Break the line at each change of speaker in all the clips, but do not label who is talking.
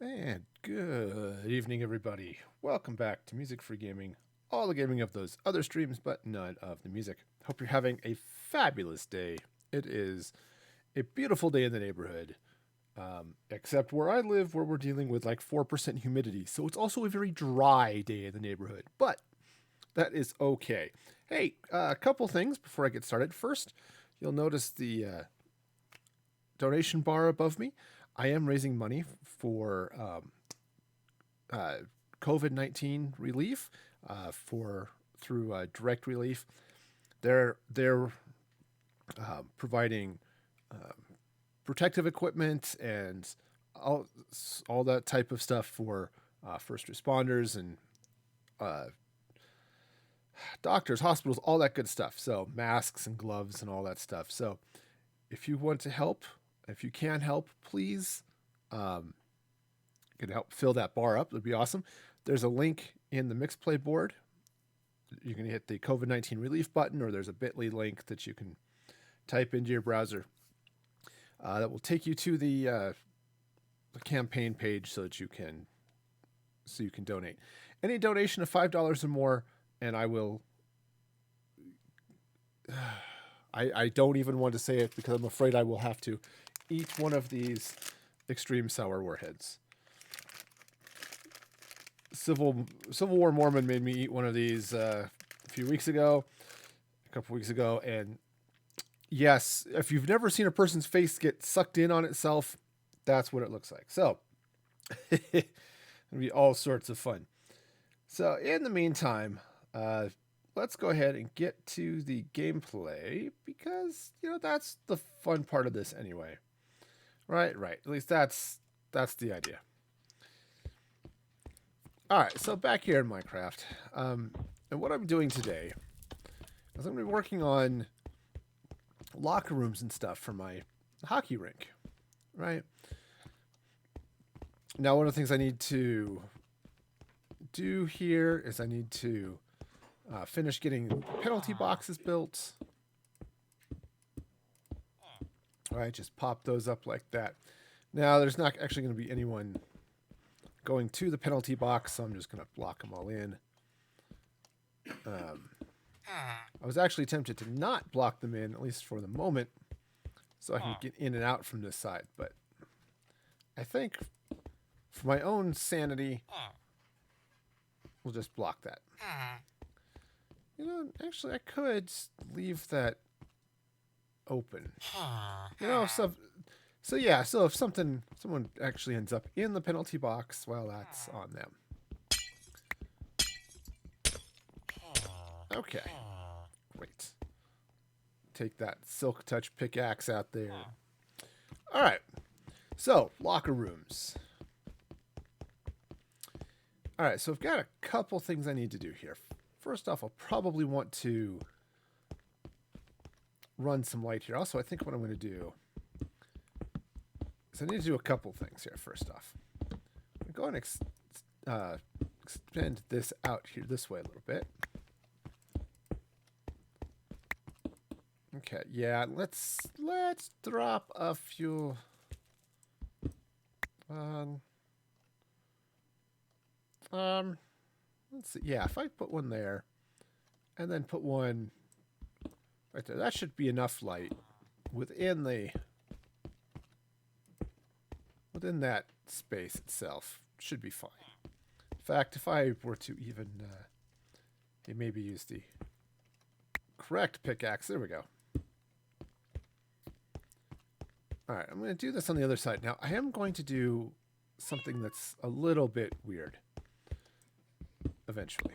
And good evening, everybody. Welcome back to Music Free Gaming. All the gaming of those other streams, but none of the music. Hope you're having a fabulous day. It is a beautiful day in the neighborhood, except where I live, where we're dealing with like 4% humidity. So it's also a very dry day in the neighborhood, but that is okay. Hey, a couple things before I get started. First, you'll notice the donation bar above me. I am raising money for uh, COVID-19 relief for through direct relief. They're providing protective equipment and all all that type of stuff for first responders and uh, doctors, hospitals, all that good stuff. So masks and gloves and all that stuff. So if you want to help, if you can help, please um, can help fill that bar up. That'd be awesome. There's a link in the Mixplay board. You can hit the COVID-19 relief button, or there's a bit.ly link that you can type into your browser that will take you to the campaign page so you can donate. Any donation of $5 or more, and I will. I don't even want to say it because I'm afraid I will have to eat one of these extreme sour warheads. Civil War Mormon made me eat one of these a couple weeks ago, and yes, if you've never seen a person's face get sucked in on itself, that's what it looks like. So it'll be all sorts of fun. So in the meantime, let's go ahead and get to the gameplay because that's the fun part of this anyway. Right. At least that's the idea. All right, so back here in Minecraft, and what I'm doing today is I'm going to be working on locker rooms and stuff for my hockey rink, right? Now, one of the things I need to do here is I need to finish getting penalty boxes built. All right, just pop those up like that. Now, there's not actually going to be anyone going to the penalty box, so I'm just going to block them all in. I was actually tempted to not block them in, at least for the moment, so I can get in and out from this side. But I think for my own sanity, we'll just block that. Actually, I could leave that open. So if someone actually ends up in the penalty box, well, that's on them. Okay. Great. Take that Silk Touch pickaxe out there. All right. So, locker rooms. All right, so I've got a couple things I need to do here. First off, I'll probably want to run some light here. Also, I think what I'm going to do is I need to do a couple things here. First off, I'm going to extend this out here this way a little bit. Okay, yeah, let's drop a few. Let's see. Yeah, if I put one there, and then put one right there, that should be enough light within that space itself. Should be fine. In fact, if I were to even maybe use the correct pickaxe, there we go. All right, I'm going to do this on the other side. Now, I am going to do something that's a little bit weird eventually.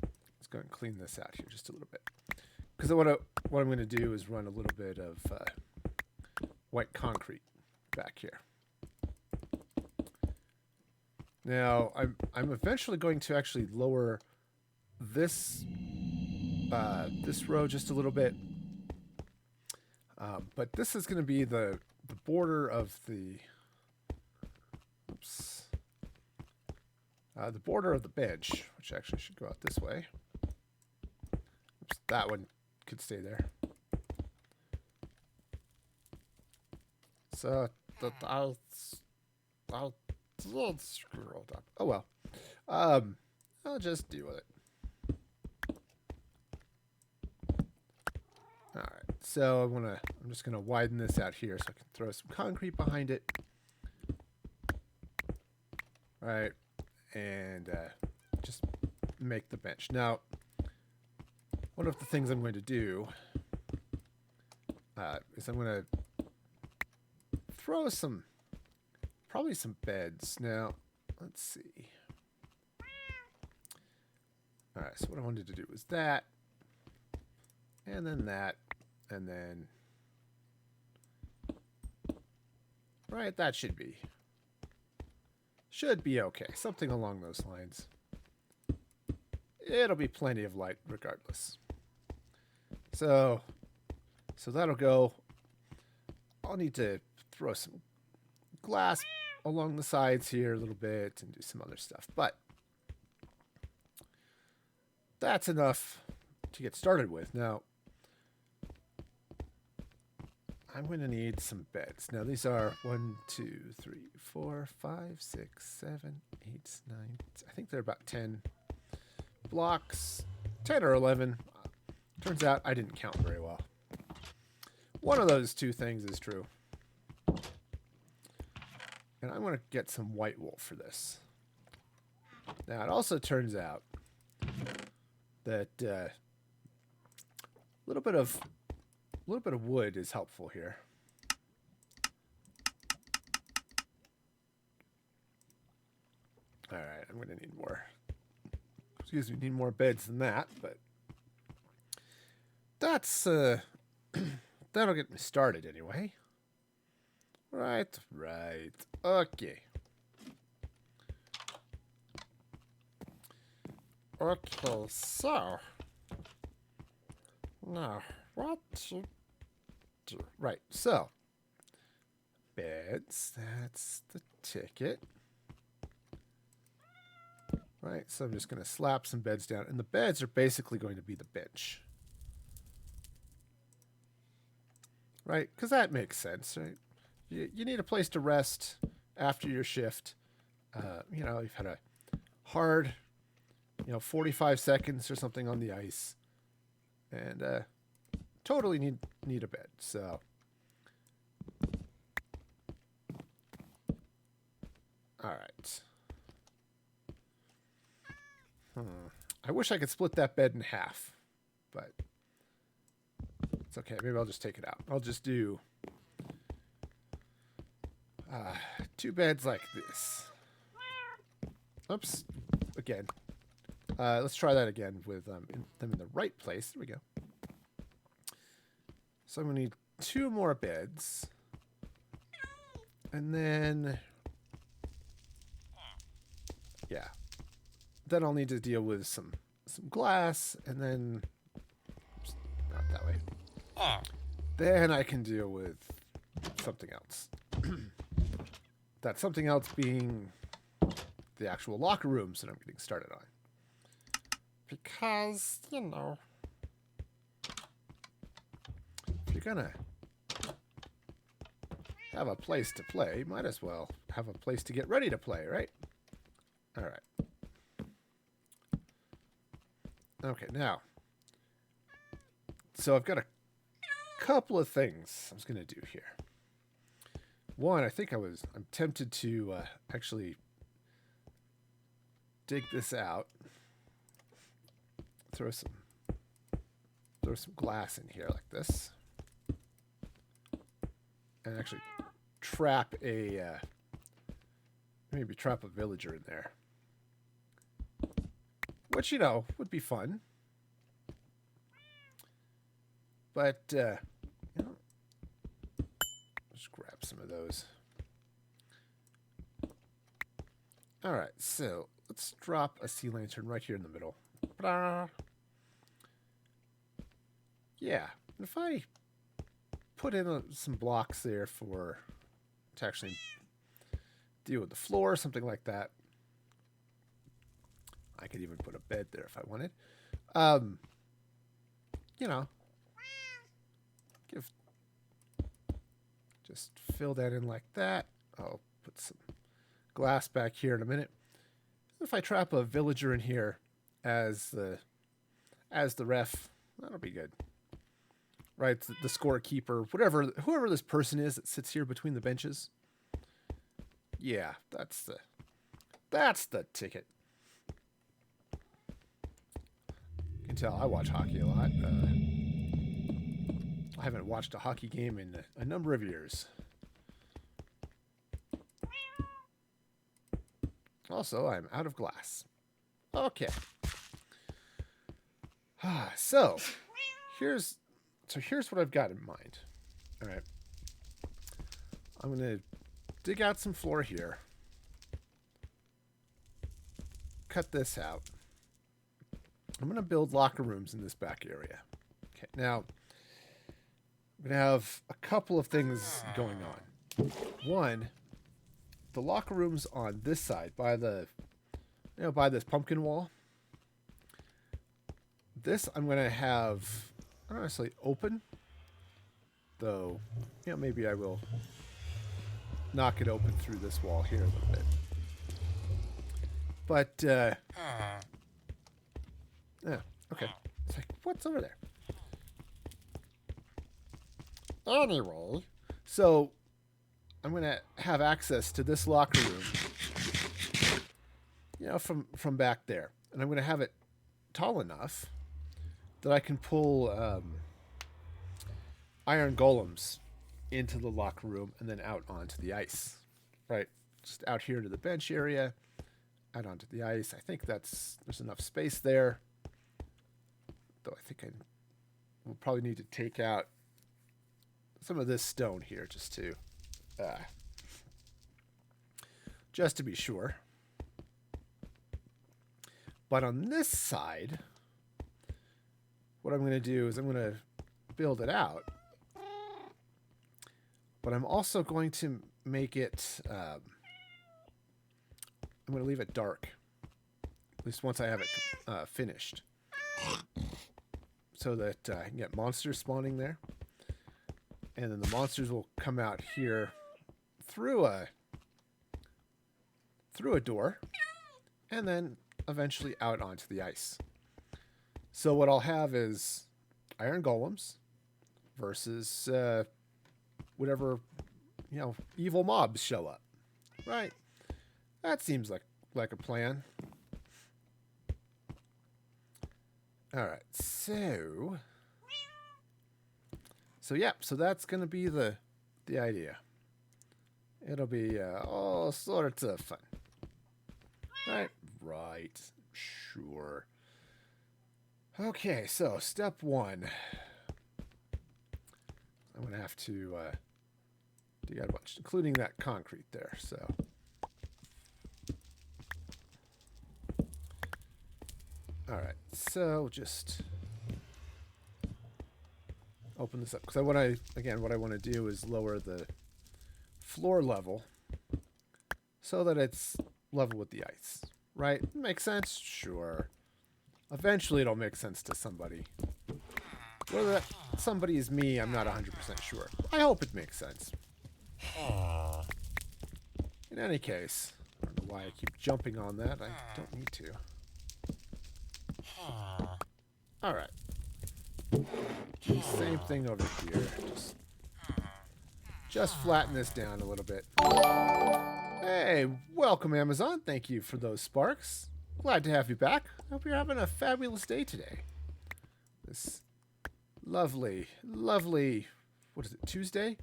Let's go and clean this out here just a little bit. Because what I'm going to do is run a little bit of white concrete back here. Now, I'm eventually going to actually lower this row just a little bit. But this is going to be the border of the border of the bench, which actually should go out this way. Oops, that one could stay there. So I'll did screw up. Oh well. I'll just deal with it. All right. So I'm just gonna widen this out here so I can throw some concrete behind it. All right, and just make the bench. Now, one of the things I'm going to do is I'm going to throw probably some beds. Now, let's see. All right, so what I wanted to do was that, and then that, and then, right, that should be okay. Something along those lines. It'll be plenty of light regardless. So that'll go. I'll need to throw some glass along the sides here a little bit and do some other stuff. But that's enough to get started with. Now, I'm going to need some beds. Now, these are 1, 2, 3, 4, 5, 6, 7, 8, 9. I think they're about 10 blocks, 10 or 11. Turns out I didn't count very well. One of those two things is true. And I'm going to get some white wool for this. Now, it also turns out that a little bit of wood is helpful here. All right, I'm going to need more. Excuse me, need more beds than that, but that's that'll get me started anyway. Right. Okay. Okay, so now what to do? Right, so beds, that's the ticket. Right, so I'm just going to slap some beds down, and the beds are basically going to be the bench. Right, because that makes sense, right? You need a place to rest after your shift. You know, you've had a hard, 45 seconds or something on the ice, and totally need a bed. So, all right. I wish I could split that bed in half, but it's okay. Maybe I'll just take it out. I'll just do 2 beds like this. Oops. Again. Let's try that again with them in the right place. There we go. So I'm going to need 2 more beds. And then, yeah. Then I'll need to deal with some glass, and then, oops, not that way. Then I can deal with something else. That something else being the actual locker rooms that I'm getting started on. Because, if you're gonna have a place to play, might as well have a place to get ready to play, right? All right. Okay, now. So I've got a couple of things I was going to do here. One, I think I'm tempted to actually dig this out. Throw some glass in here like this. And actually trap maybe trap a villager in there. Which, would be fun. But, just grab some of those. All right, so let's drop a sea lantern right here in the middle. Ta-da! Yeah, if I put in some blocks there to actually deal with the floor, something like that. I could even put a bed there if I wanted. Just fill that in like that. I'll put some glass back here in a minute. If I trap a villager in here as the ref, that'll be good. Right, the scorekeeper, whoever this person is that sits here between the benches. Yeah, that's the ticket. You can tell I watch hockey a lot. I haven't watched a hockey game in a number of years. Also, I'm out of glass. Okay. So here's what I've got in mind. All right. I'm going to dig out some floor here. Cut this out. I'm going to build locker rooms in this back area. Okay. Now, I'm going to have a couple of things going on. One, the locker rooms on this side by this pumpkin wall. This I'm going to have, I don't necessarily open, though, maybe I will knock it open through this wall here a little bit. But, yeah, okay. It's like, what's over there? Anyway, so I'm going to have access to this locker room, from back there. And I'm going to have it tall enough that I can pull iron golems into the locker room and then out onto the ice. Right? Just out here to the bench area, out onto the ice. I think there's enough space there. Though I think we'll probably need to take out some of this stone here just to be sure. But on this side, what I'm going to do is I'm going to build it out. But I'm also going to make it, I'm going to leave it dark. At least once I have it finished. So that I can get monsters spawning there. And then the monsters will come out here through a door. And then eventually out onto the ice. So what I'll have is iron golems versus whatever evil mobs show up. Right? That seems like a plan. All right. So yeah, so that's going to be the idea. It'll be all sorts of fun. Right. Sure. Okay, so step one. I'm going to have to dig out a bunch, including that concrete there. So all right, so just open this up because what I want to do is lower the floor level so that it's level with the ice. Right? Makes sense? Sure. Eventually it'll make sense to somebody. Whether that somebody is me, I'm not 100% sure. I hope it makes sense. In any case, I don't know why I keep jumping on that. I don't need to. Alright. Same thing over here. Just flatten this down a little bit. Hey, welcome Amazon. Thank you for those sparks. Glad to have you back. Hope you're having a fabulous day today. This lovely, what is it, Tuesday?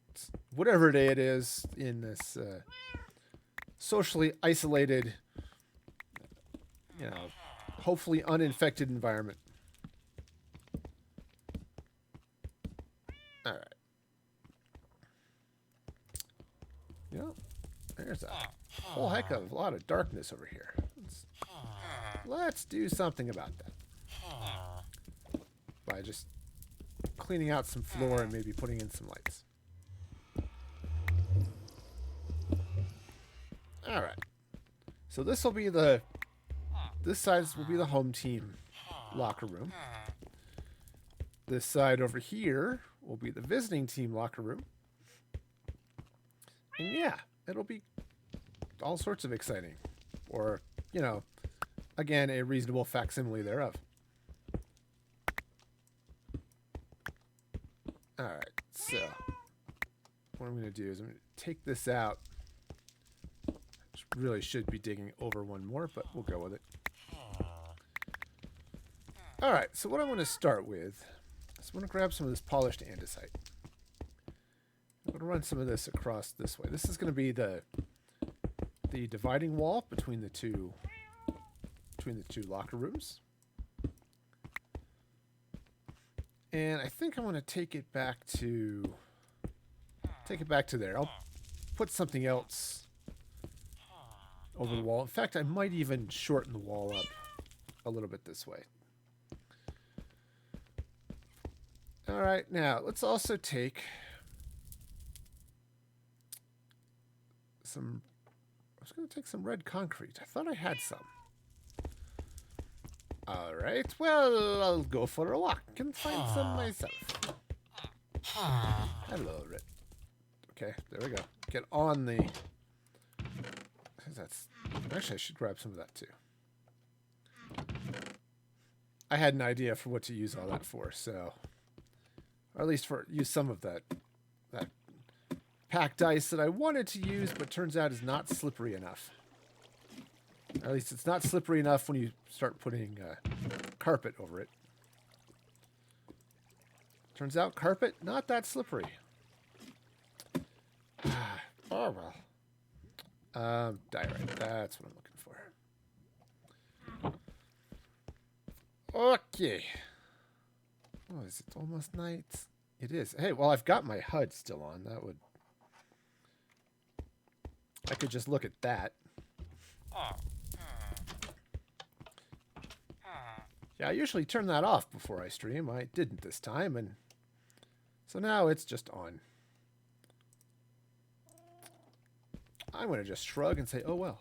It's whatever day it is in this socially isolated, hopefully uninfected environment. All right. There's a whole heck of a lot of darkness over here. Let's do something about that. By just cleaning out some floor and maybe putting in some lights. Alright. So this side will be the home team locker room. This side over here will be the visiting team locker room. And yeah, it'll be all sorts of exciting. Or, you know, again, a reasonable facsimile thereof. Alright, so what I'm going to do is I'm going to take this out. Really should be digging over one more, but we'll go with it. Alright, so what I want to start with is I want to grab some of this polished andesite. I'm going to run some of this across this way. This is going to be the dividing wall between the two locker rooms. And I think I want to take it back to there. I'll put something else over the wall. In fact, I might even shorten the wall up a little bit this way. All right, now let's also take some. I was going to take some red concrete. I thought I had some. All right, well, I'll go for a walk and find some myself. Hello, Red. Okay, there we go. Get on the. That's actually I should grab some of that too. I had an idea for what to use all that for, so, or at least use some of that packed ice that I wanted to use, but turns out is not slippery enough. Or at least it's not slippery enough when you start putting carpet over it. Turns out carpet not that slippery. Oh well. Diorite, that's what I'm looking for. Okay. Oh, is it almost night? It is. Hey, well, I've got my HUD still on. That would... I could just look at that. Yeah, I usually turn that off before I stream. I didn't this time, and so now it's just on. I'm going to just shrug and say, oh well.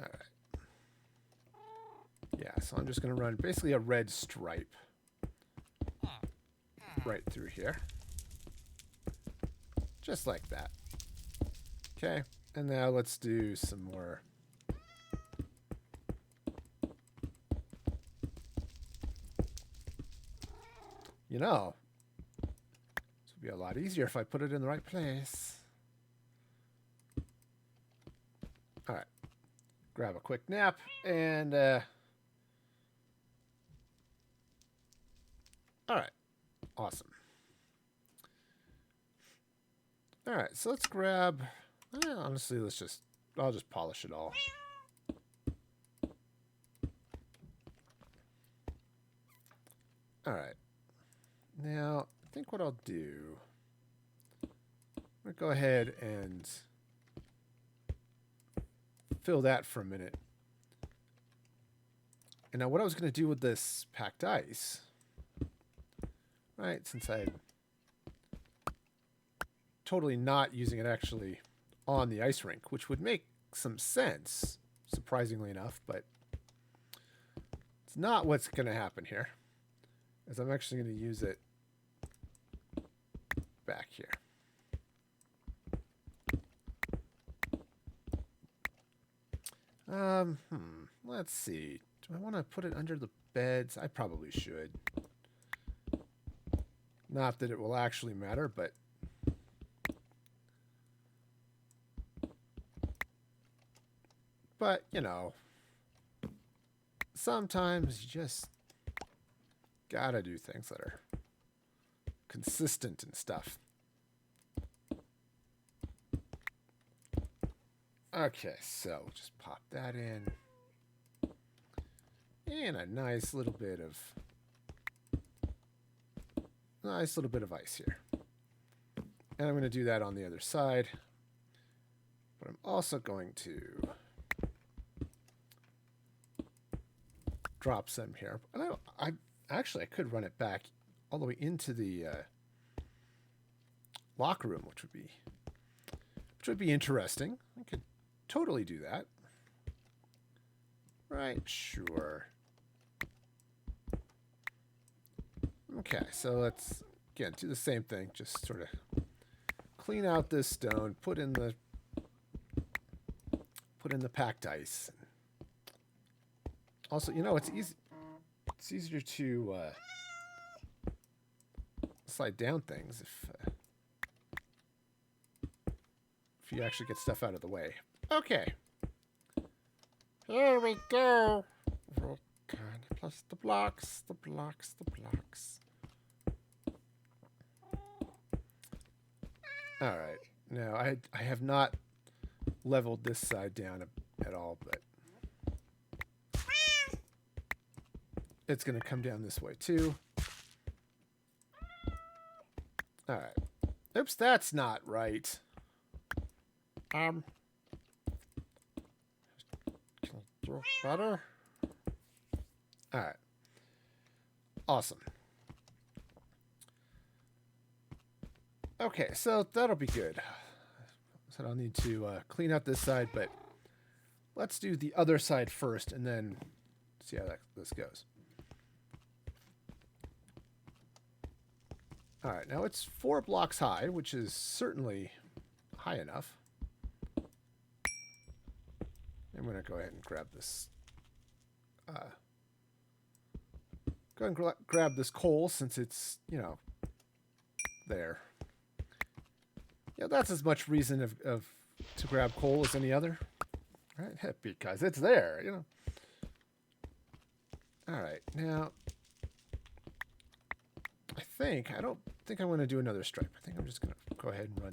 Alright. Yeah, so I'm just going to run basically a red stripe right through here. Just like that. Okay, and now let's do some more. You know, this would be a lot easier if I put it in the right place. All right, grab a quick nap and all right, awesome. All right, so let's grab, honestly, I'll just polish it all. All right. Now, I think what I'll do, I'm going to go ahead and fill that for a minute. And now what I was going to do with this packed ice, right, since I'm totally not using it actually on the ice rink, which would make some sense, surprisingly enough, but it's not what's going to happen here, as I'm actually going to use it back here. Let's see. Do I want to put it under the beds? I probably should. Not that it will actually matter, but you know, sometimes you just gotta do things that are consistent and stuff. Okay, so we'll just pop that in. And a nice little bit of ice here. And I'm going to do that on the other side. But I'm also going to drop some here. And I could run it back all the way into the locker room, which would be interesting. I could totally do that. Right, sure. Okay, so let's again, do the same thing. Just sort of clean out this stone, put in the packed ice. Also, you know, it's easy. It's easier to slide down things if you actually get stuff out of the way. Okay. Here we go. Plus the blocks, the blocks, the blocks. All right. Now, I have not leveled this side down at all, but it's going to come down this way too. All right. Oops, that's not right. Can I do better? All right. Awesome. Okay, so that'll be good. So I'll need to clean out this side, but let's do the other side first and then see how this goes. All right, now it's 4 blocks high, which is certainly high enough. I'm going to go ahead and grab this. Go ahead and grab this coal since it's, you know, there. Yeah, that's as much reason to grab coal as any other, right? Because it's there, you know. All right, now I don't think I'm going to do another stripe. I think I'm just going to go ahead and run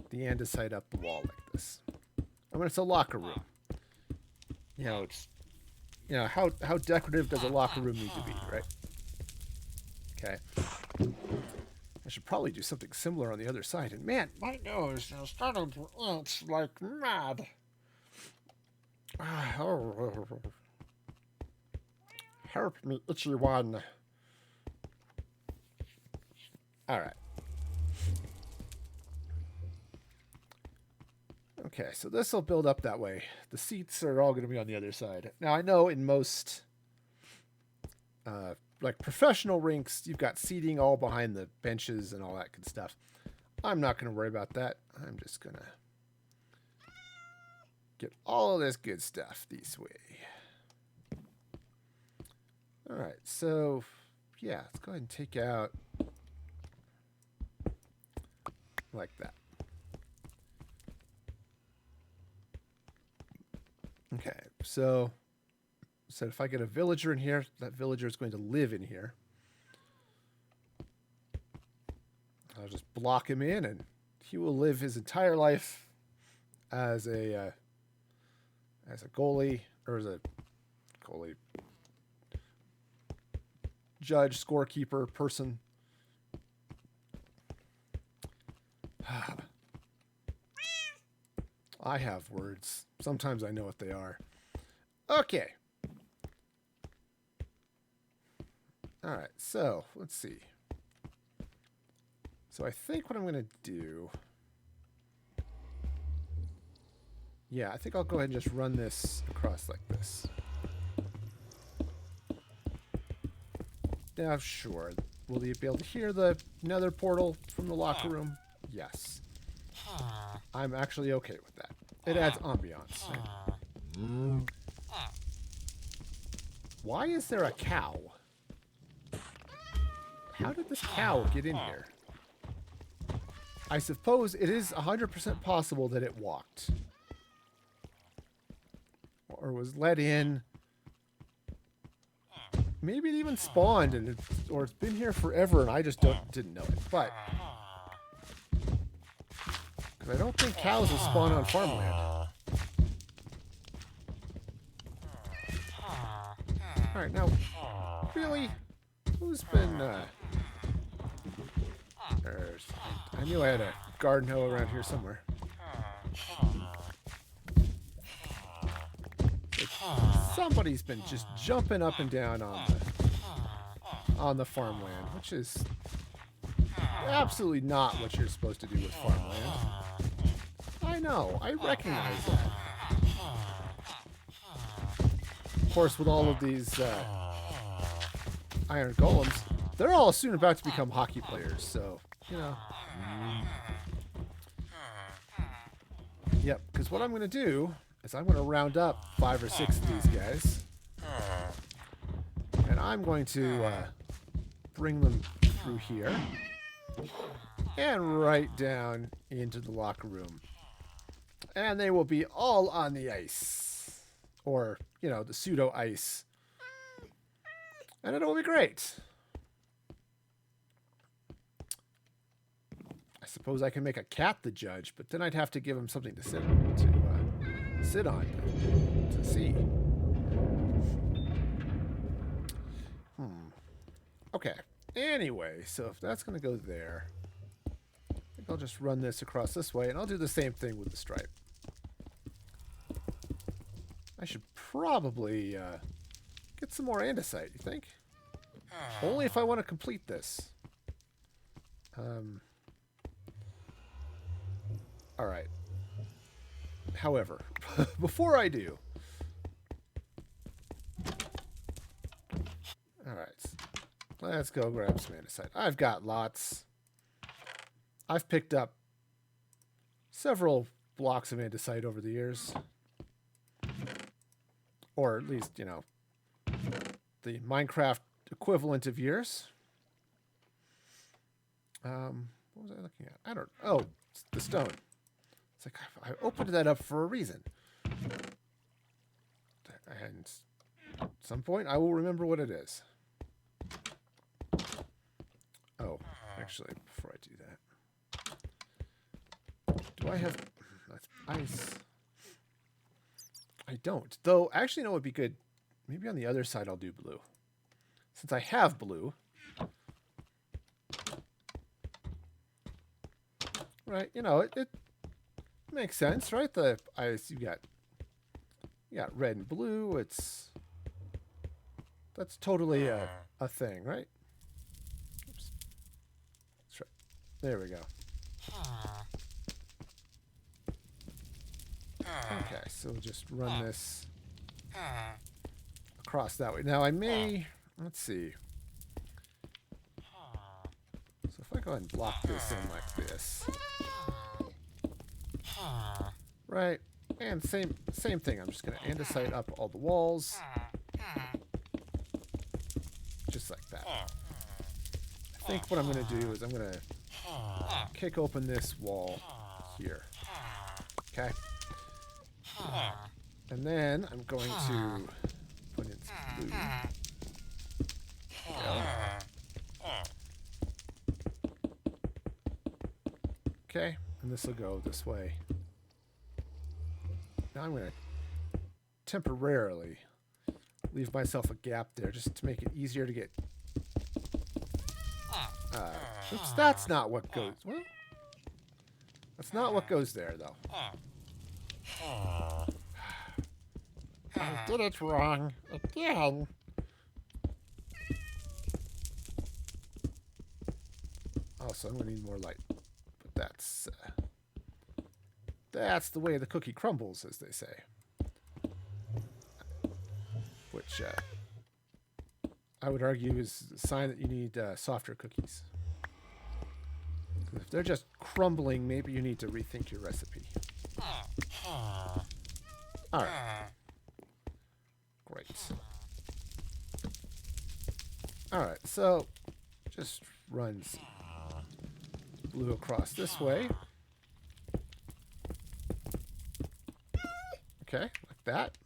the andesite up the wall like this. I mean, it's a locker room. You know, it's, you know, how decorative does a locker room need to be, right? Okay. I should probably do something similar on the other side. And man, my nose is starting to itch like mad. Help me, itchy one. All right. Okay, so this will build up that way. The seats are all going to be on the other side. Now, I know in most like professional rinks, you've got seating all behind the benches and all that good stuff. I'm not going to worry about that. I'm just going to get all of this good stuff this way. All right, so yeah, let's go ahead and take out like that. Okay, so if I get a villager in here, that villager is going to live in here. I'll just block him in, and he will live his entire life as a goalie, or as a goalie, judge, scorekeeper, person. I have words. Sometimes I know what they are. Okay. All right, so let's see. So I think what I'm going to do... Yeah, I think I'll go ahead and just run this across like this. Now, sure. Will he be able to hear the nether portal from the locker room? Yes. I'm actually okay with that. It adds ambiance. Right? Why is there a cow? How did this cow get in here? I suppose it is 100% possible that it walked. Or was let in. Maybe it even spawned, and or it's been here forever, and I just didn't know it. But because I don't think cows will spawn on farmland. All right, now, really, who's been? I knew I had a garden hoe around here somewhere. Somebody's been just jumping up and down on the farmland, which is absolutely not what you're supposed to do with farmland. I know, I recognize that. Of course, with all of these iron golems, they're all soon about to become hockey players, so, you know. Yep, because what I'm going to do is I'm going to round up 5 or 6 of these guys. And I'm going to bring them through here. And right down into the locker room. And they will be all on the ice. Or, you know, the pseudo ice. And it'll be great. I suppose I can make a cat the judge, but then I'd have to give him something to sit on to see. Okay. Anyway, so if that's going to go there, I think I'll just run this across this way, and I'll do the same thing with the stripe. I should probably get some more andesite, you think? Only if I want to complete this. Alright. However, before I do... Alright. Let's go grab some andesite. I've got lots. I've picked up several blocks of andesite over the years. Or at least, you know, the Minecraft equivalent of years. What was I looking at? I don't... Oh, it's the stone. It's like, I opened that up for a reason. And at some point, I will remember what it is. Oh, actually, before I do that. Do I have... That's ice. I don't. Though, actually, no, it would be good. Maybe on the other side I'll do blue. Since I have blue. Right, you know, it makes sense, right? The ice, you got red and blue. That's totally a thing, right? Oops. That's right. There we go. Okay, so we'll just run this across that way. Now I may, let's see. So if I go ahead and block this in like this. Right, and same thing. I'm just going to andesite up all the walls. Just like that. I think what I'm going to do is I'm going to kick open this wall here. Okay. And then I'm going to put in some blue. Okay, and this will go this way. Now I'm going to temporarily leave myself a gap there just to make it easier to get... oops, that's not what goes... Well, that's not what goes there, though. I did it wrong again. Also, I'm going to need more light. But that's the way the cookie crumbles, as they say. Which I would argue is a sign that you need softer cookies. If they're just crumbling, maybe you need to rethink your recipe. Alright. Great. Alright, so just run blue across this way. Okay, like that.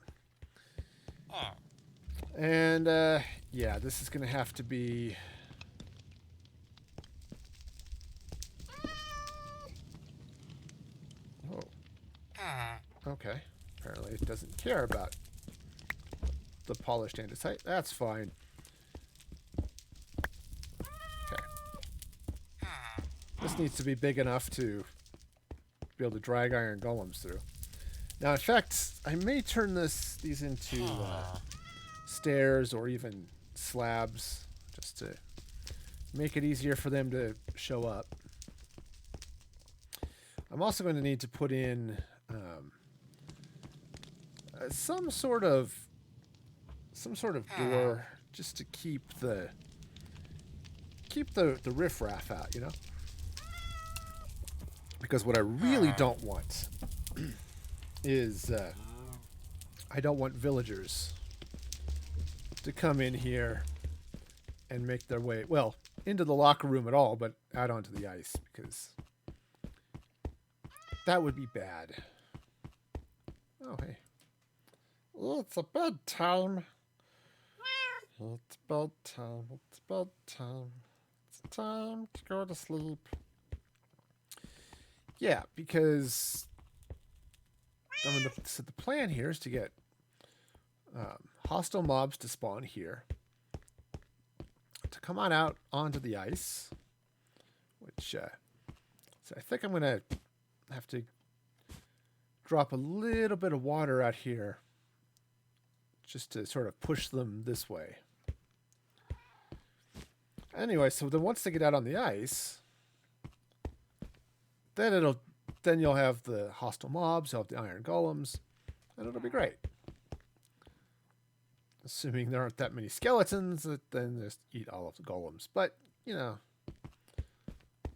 And, yeah, this is going to have to be... Oh. Okay. Apparently it doesn't care about the polished andesite. That's fine. Okay. This needs to be big enough to be able to drag iron golems through. Now, in fact, I may turn these into stairs or even slabs just to make it easier for them to show up. I'm also going to need to put in some sort of door just to keep the keep the riffraff out, you know? Because what I really don't want is I don't want villagers to come in here and make their way, well, into the locker room at all, but out onto the ice, because that would be bad. Oh, hey. It's a bedtime. It's bedtime. It's bedtime. It's time to go to sleep. Yeah, because I mean, so the plan here is to get hostile mobs to spawn here, to come on out onto the ice, which so I think I'm going to have to drop a little bit of water out here just to sort of push them this way. Anyway, so then once they get out on the ice, then you'll have the hostile mobs, you'll have the iron golems, and it'll be great. Assuming there aren't that many skeletons, then just eat all of the golems. But, you know,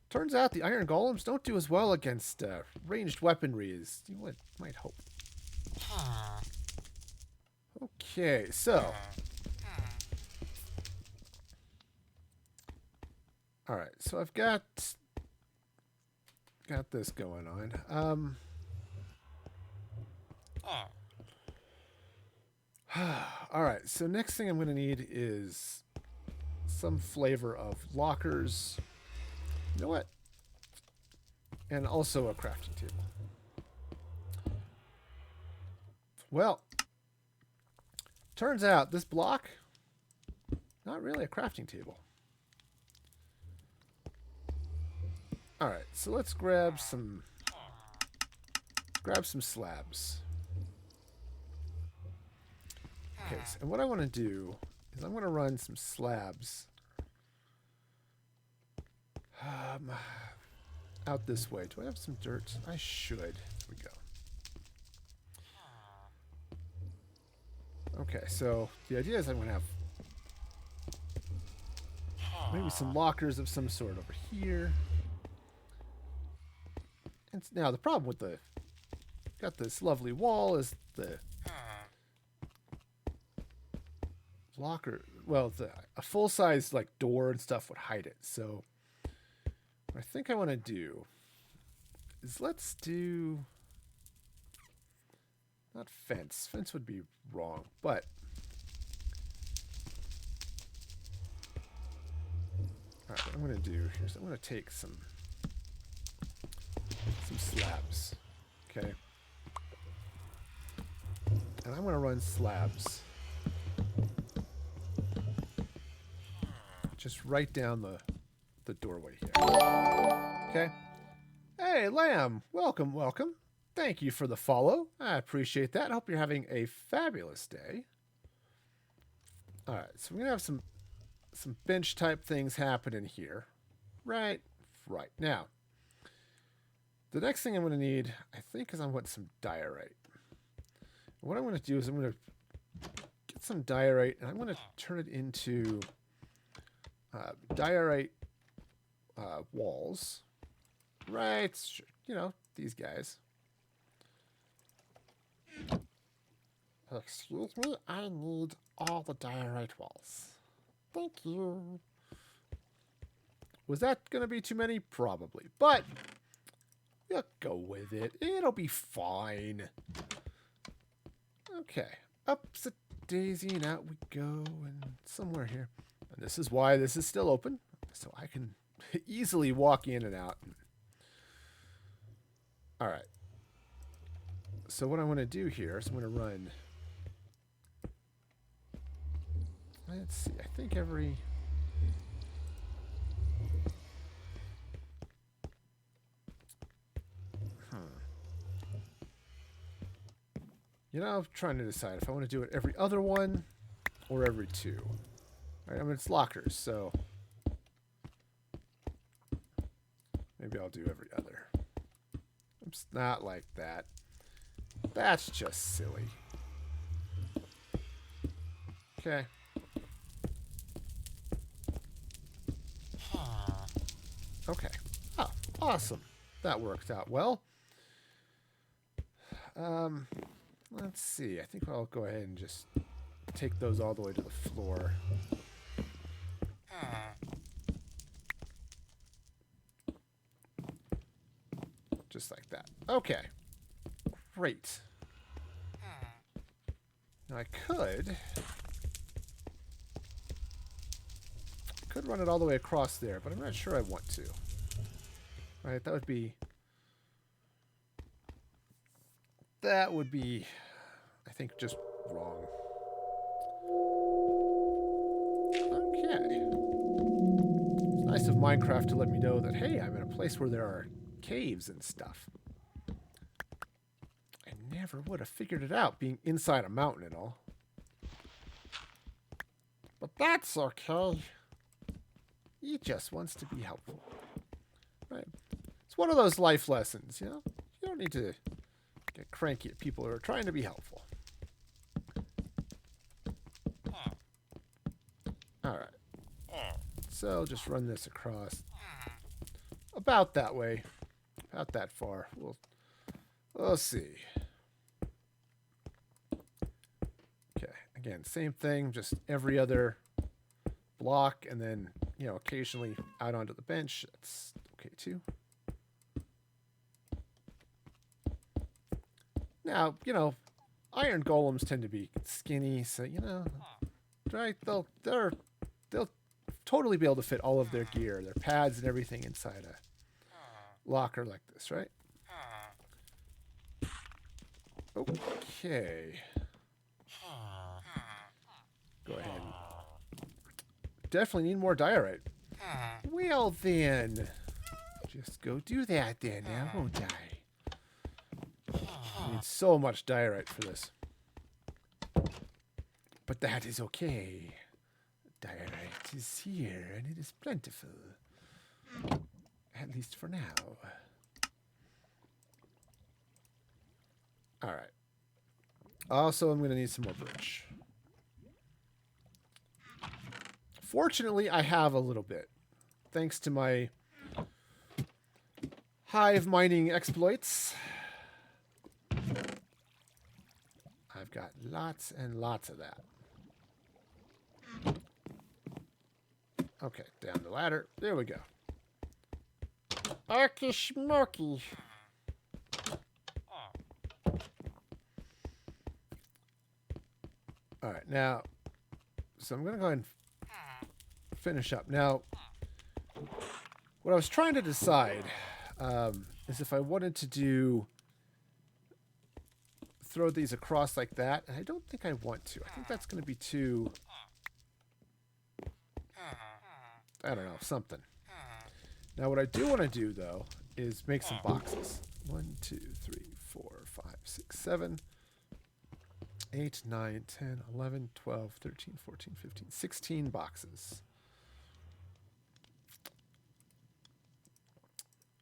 turns out the iron golems don't do as well against ranged weaponry as you might hope. Okay, so. Alright, so I've got this going on. Alright, so next thing I'm going to need is some flavor of lockers. You know what? And also a crafting table. Well, turns out this block, not really a crafting table. Alright, so let's grab some slabs. Okay, so, and what I want to do is I'm going to run some slabs out this way. Do I have some dirt? I should. There we go. Okay, so the idea is I'm going to have maybe some lockers of some sort over here. And now the problem with got this lovely wall is the locker, well, a full-size like door and stuff would hide it. So what I think I want to do is let's do, not fence. Fence would be wrong, but all right, what I'm going to do here is I'm going to take some slabs, okay, and I'm going to run slabs just right down the doorway here. Okay. Hey, Lamb. Welcome, welcome. Thank you for the follow. I appreciate that. I hope you're having a fabulous day. All right, so we're going to have some bench type things happening here. Right now. The next thing I'm going to need, I think, is I want some diorite. What I'm going to do is I'm going to get some diorite, and I'm going to turn it into diorite walls. Right, you know, these guys. Excuse me, I need all the diorite walls. Thank you. Was that going to be too many? Probably, but we'll go with it. It'll be fine. Okay, up the daisy and out we go, and somewhere here. And this is why this is still open, so I can easily walk in and out. All right. So what I want to do here is I'm going to run. Let's see. I think every. You know, I'm trying to decide if I want to do it every other one or every two. All right, I mean, it's lockers, so maybe I'll do every other. It's not like that. That's just silly. Okay. Okay. Oh, awesome. That worked out well. Let's see. I think I'll go ahead and just take those all the way to the floor. Just like that. Okay. Great. Now I could run it all the way across there, but I'm not sure I want to. Right, that would be, I think, just wrong. Okay. It's nice of Minecraft to let me know that, hey, I'm in a place where there are caves and stuff. I never would have figured it out, being inside a mountain and all. But that's okay. He just wants to be helpful. Right? It's one of those life lessons, you know? You don't need to get cranky at people who are trying to be helpful. Alright. So just run this across. About that way. About that far. We'll see. Okay. Again, same thing, just every other block, and then, you know, occasionally out onto the bench. That's okay too. Now, you know, iron golems tend to be skinny, so, you know, right? They'll totally be able to fit all of their gear, their pads and everything inside a locker like this, right? Okay. Go ahead. Definitely need more diorite. Well then, just go do that then, now won't I? I need so much diorite for this. But that is okay. Diorite is here, and it is plentiful. At least for now. Alright. Also, I'm going to need some more birch. Fortunately, I have a little bit. Thanks to my hive mining exploits. I've got lots and lots of that. Okay, down the ladder. There we go. Arky smoky. Alright, now, so I'm going to go ahead and finish up. Now, what I was trying to decide is if I wanted to throw these across like that, and I don't think I want to. I think that's going to be too, I don't know, something. Now, what I do want to do, though, is make some boxes. 1, 2, 3, 4, 5, 6, 7, 8, 9, 10, 11, 12, 13, 14, 15, 16 boxes.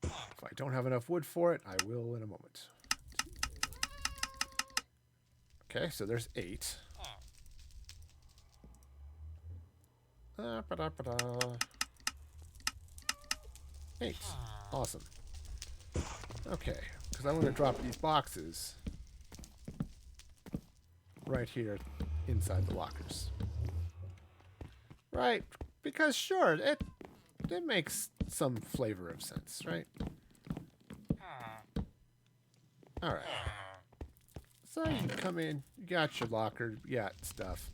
If I don't have enough wood for it, I will in a moment. Okay, so there's 8. Ba-da-ba-da. 8. Awesome. Okay, because I want to drop these boxes right here inside the lockers. Right, because sure, it makes some flavor of sense, right? Alright. So you can come in, you got your locker, you got stuff.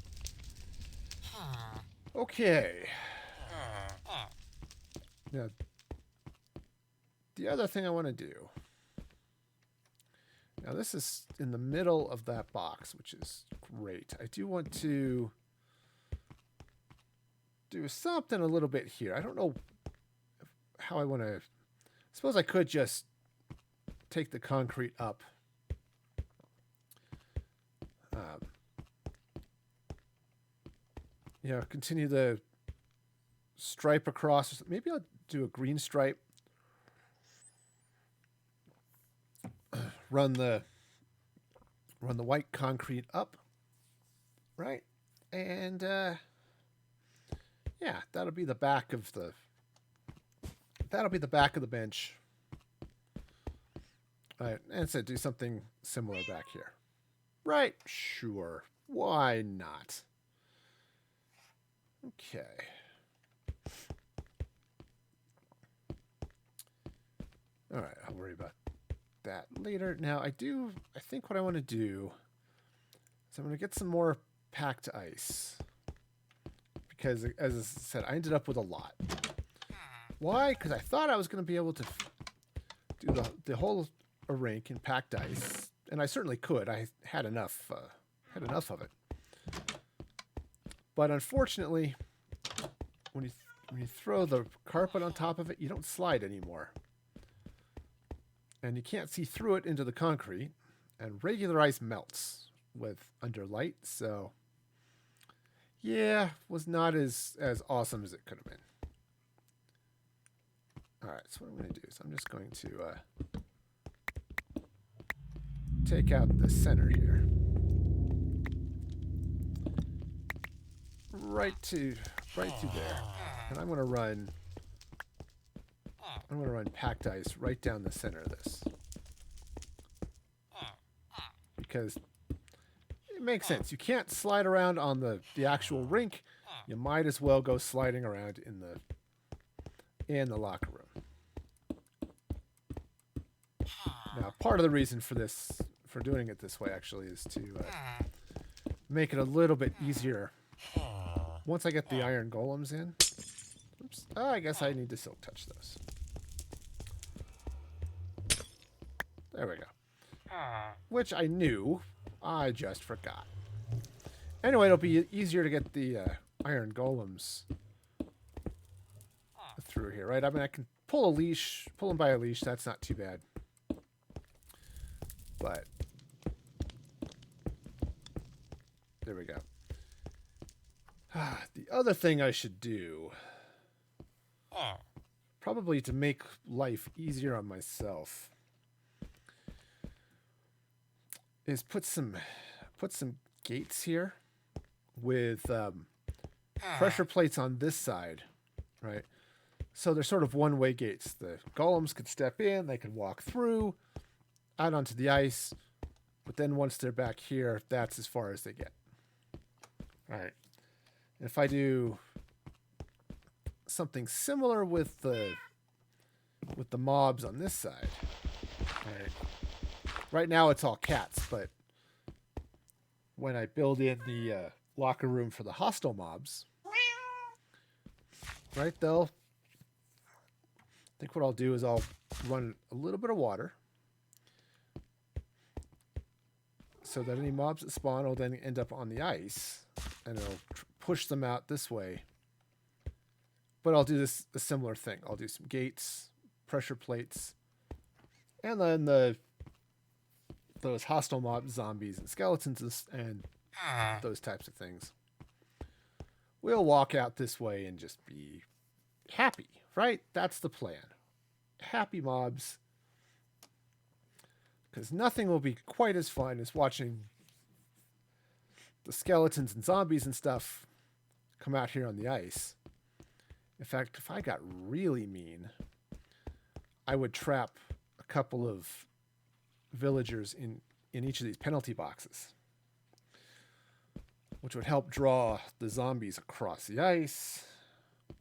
Okay. Now, the other thing I want to do. Now, this is in the middle of that box, which is great. I do want to do something a little bit here. I don't know how I want to. I suppose I could just take the concrete up. You know, continue the stripe across. Maybe I'll do a green stripe. Run the white concrete up, right? And yeah, that'll be the back of that'll be the back of the bench. All right, and so do something similar back here. Right? Sure. Why not? Okay. All right, I'll worry about that later. Now, I think what I want to do is I'm going to get some more packed ice. Because, as I said, I ended up with a lot. Why? Because I thought I was going to be able to do the whole rink in packed ice. And I certainly could. I had enough of it. But unfortunately, when you throw the carpet on top of it, you don't slide anymore. And you can't see through it into the concrete. And regular ice melts under light, so yeah, was not as awesome as it could have been. All right, so what I'm going to do is I'm just going to take out the center here, right through there, and I'm going to run packed ice right down the center of this, because it makes sense. You can't slide around on the actual rink. You might as well go sliding around in the locker room. Now, part of the reason for doing it this way actually is to make it a little bit easier. Once I get the iron golems in, oops, I guess I need to silk touch those. There we go. Which I knew, I just forgot. Anyway, it'll be easier to get the iron golems through here, right? I mean, I can pull them by a leash. That's not too bad. But there we go. The other thing I should do, probably to make life easier on myself, is put some gates here with pressure plates on this side, right? So they're sort of one-way gates. The golems could step in, they could walk through, out onto the ice, but then once they're back here, that's as far as they get. All right. If I do something similar with the mobs on this side, all right. Right now it's all cats, but when I build in the locker room for the hostile mobs, right, I think what I'll do is I'll run a little bit of water so that any mobs that spawn will then end up on the ice, and it'll push them out this way. But I'll do a similar thing. I'll do some gates, pressure plates, and then those hostile mob zombies and skeletons and those types of things. We'll walk out this way and just be happy, right? That's the plan. Happy mobs. Because nothing will be quite as fun as watching the skeletons and zombies and stuff come out here on the ice. In fact, if I got really mean, I would trap a couple of villagers in each of these penalty boxes, which would help draw the zombies across the ice.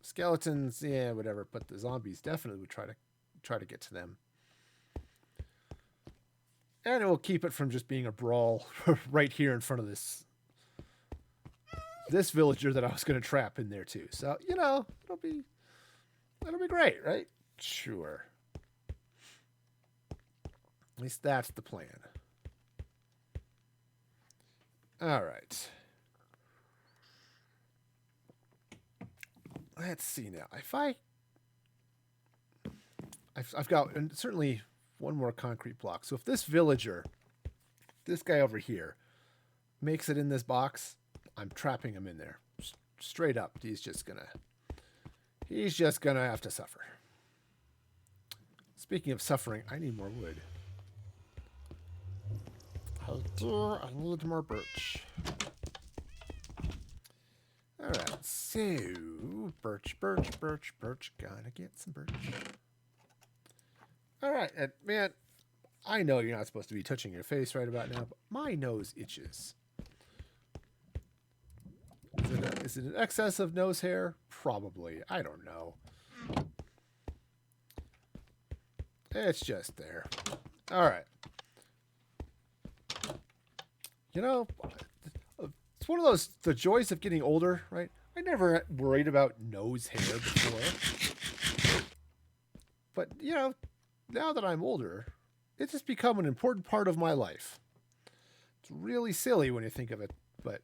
Skeletons, yeah, whatever, but the zombies definitely would try to get to them. And it will keep it from just being a brawl right here in front of this villager that I was going to trap in there too. So, it'll be great, right? Sure. At least that's the plan. All right. Let's see now. I've got certainly one more concrete block. So if this villager, this guy over here, makes it in this box, I'm trapping him in there. Straight up. He's just gonna have to suffer. Speaking of suffering, I need more wood. Oh dear, I need more birch. Alright, so birch, birch, birch, birch. Gotta get some birch. Alright, and man, I know you're not supposed to be touching your face right about now, but my nose itches. Is it an excess of nose hair? Probably. I don't know. It's just there. Alright. You know, it's one of those, the joys of getting older, right? I never worried about nose hair before. But, you know, now that I'm older, it's just become an important part of my life. It's really silly when you think of it, but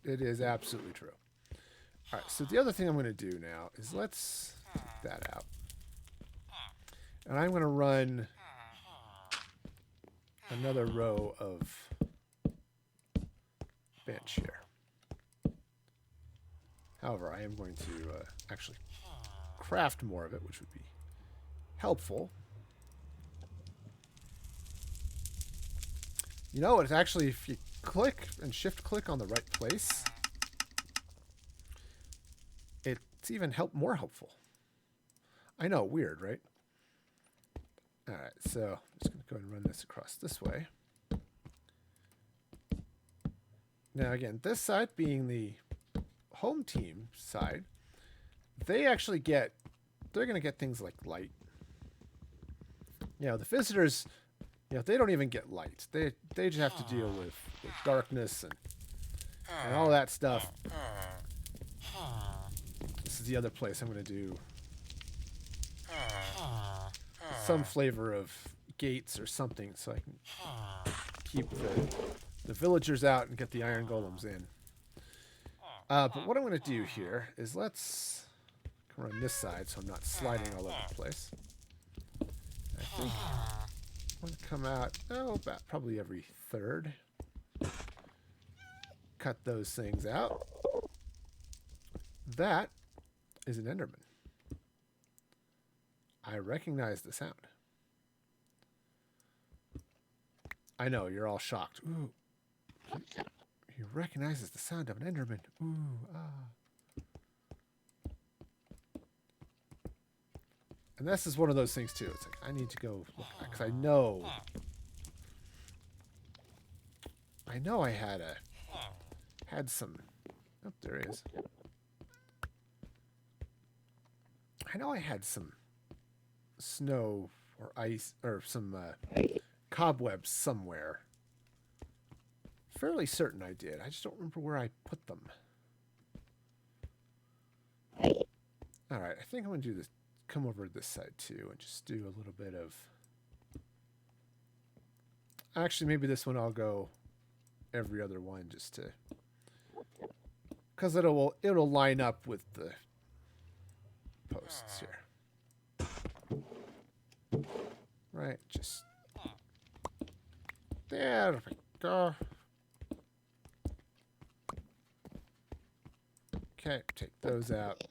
it is absolutely true. All right, so the other thing I'm going to do now is let's take that out. And I'm going to run another row of bench here. However, I am going to actually craft more of it, which would be helpful. You know, it's actually, if you click and shift click on the right place, it's even more helpful. I know, weird, right? All right, so I'm just going to go ahead and run this across this way. Now, again, this side being the home team side, they actually they're going to get things like light. You know, the visitors, you know, they don't even get light. They just have to deal with darkness and all that stuff. This is the other place I'm going to do some flavor of gates or something so I can keep the villagers out and get the iron golems in. But what I'm going to do here is let's run this side so I'm not sliding all over the place. I think I'm going to come out, about probably every third. Cut those things out. That is an Enderman. I recognize the sound. I know, you're all shocked. Ooh. He recognizes the sound of an Enderman. Ooh, ah. And this is one of those things, too. It's like, I need to go look, because I know I had some, oh, there he is. I know I had some snow or ice or some cobwebs somewhere. Fairly certain I did. I just don't remember where I put them. Alright, I think I'm going to do this. Come over to this side too and just do a little bit of... Actually, maybe this one I'll go every other one just to... Because it'll line up with the posts here. Right, just... There we go. Okay, take those out.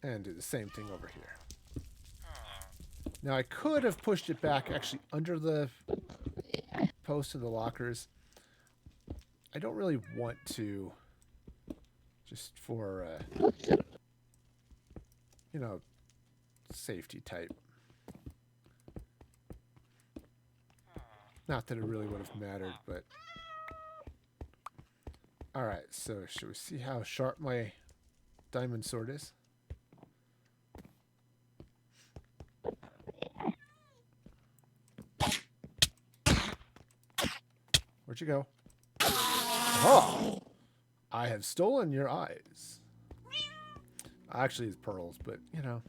And do the same thing over here. Now I could have pushed it back actually under the post of the lockers. I don't really want to, just for, you know, safety type. Not that it really would have mattered, but... Alright, so should we see how sharp my diamond sword is? Where'd you go? Oh! I have stolen your eyes. Actually, it's pearls, but, you know.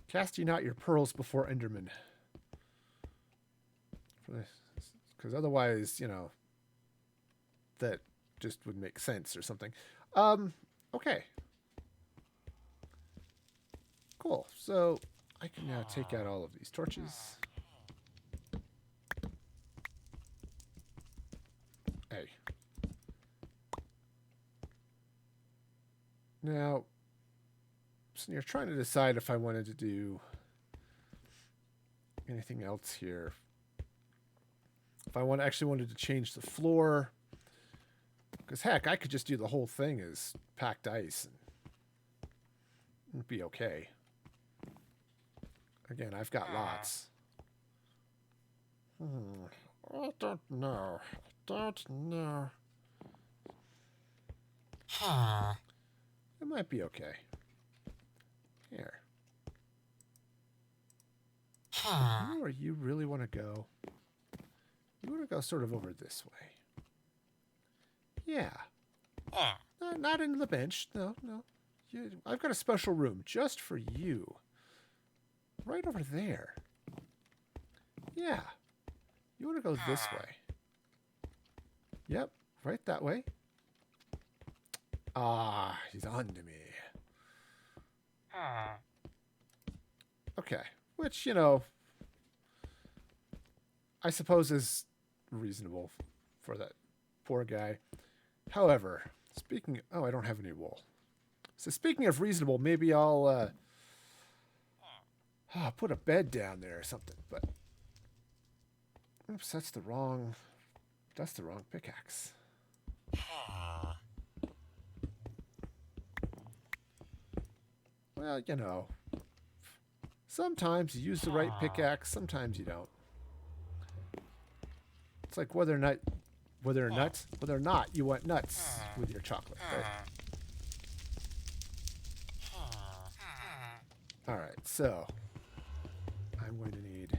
Cast ye not your pearls before Enderman. Because otherwise, you know, that just would make sense or something. Okay. Cool. So, I can now take out all of these torches. Hey. Now, so you're trying to decide if I wanted to do anything else here. If I actually wanted to change the floor, Because heck, I could just do the whole thing as packed ice and it'd be okay. Again, I've got lots. I don't know. It might be okay. Here. You know where you really want to go? You want to go sort of over this way. Yeah. Not into the bench. No. I've got a special room just for you. Right over there. Yeah. You want to go this way. Yep. Right that way. Ah, he's on to me. Okay. Which, you know, I suppose is reasonable for that poor guy. However, speaking... Oh, I don't have any wool. So speaking of reasonable, maybe I'll put a bed down there or something. But oops, that's the wrong pickaxe. Well, you know, sometimes you use the right pickaxe, sometimes you don't. It's like whether or not you want nuts with your chocolate, right? All right, so I'm going to need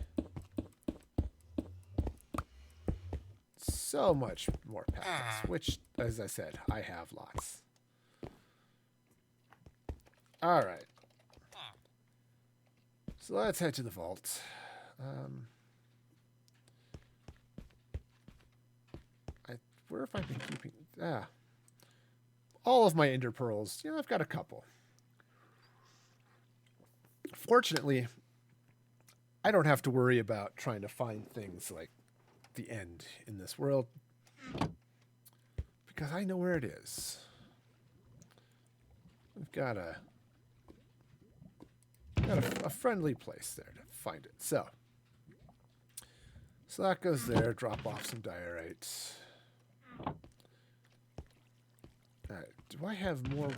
so much more packets, which, as I said, I have lots. All right. So let's head to the vault. Where have I been keeping... all of my ender pearls. You know, I've got a couple. Fortunately, I don't have to worry about trying to find things like the end in this world, because I know where it is. We've got a friendly place there to find it. So that goes there. Drop off some diorite. Alright, do I have more...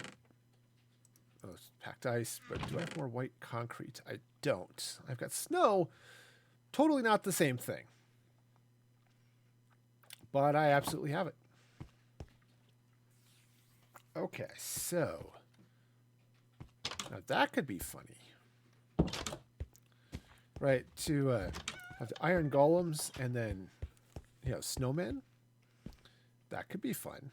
Oh, it's packed ice, but do I have more white concrete? I don't. I've got snow. Totally not the same thing. But I absolutely have it. Okay, so... Now that could be funny. Right, to have the iron golems and then, you know, snowmen. That could be fun.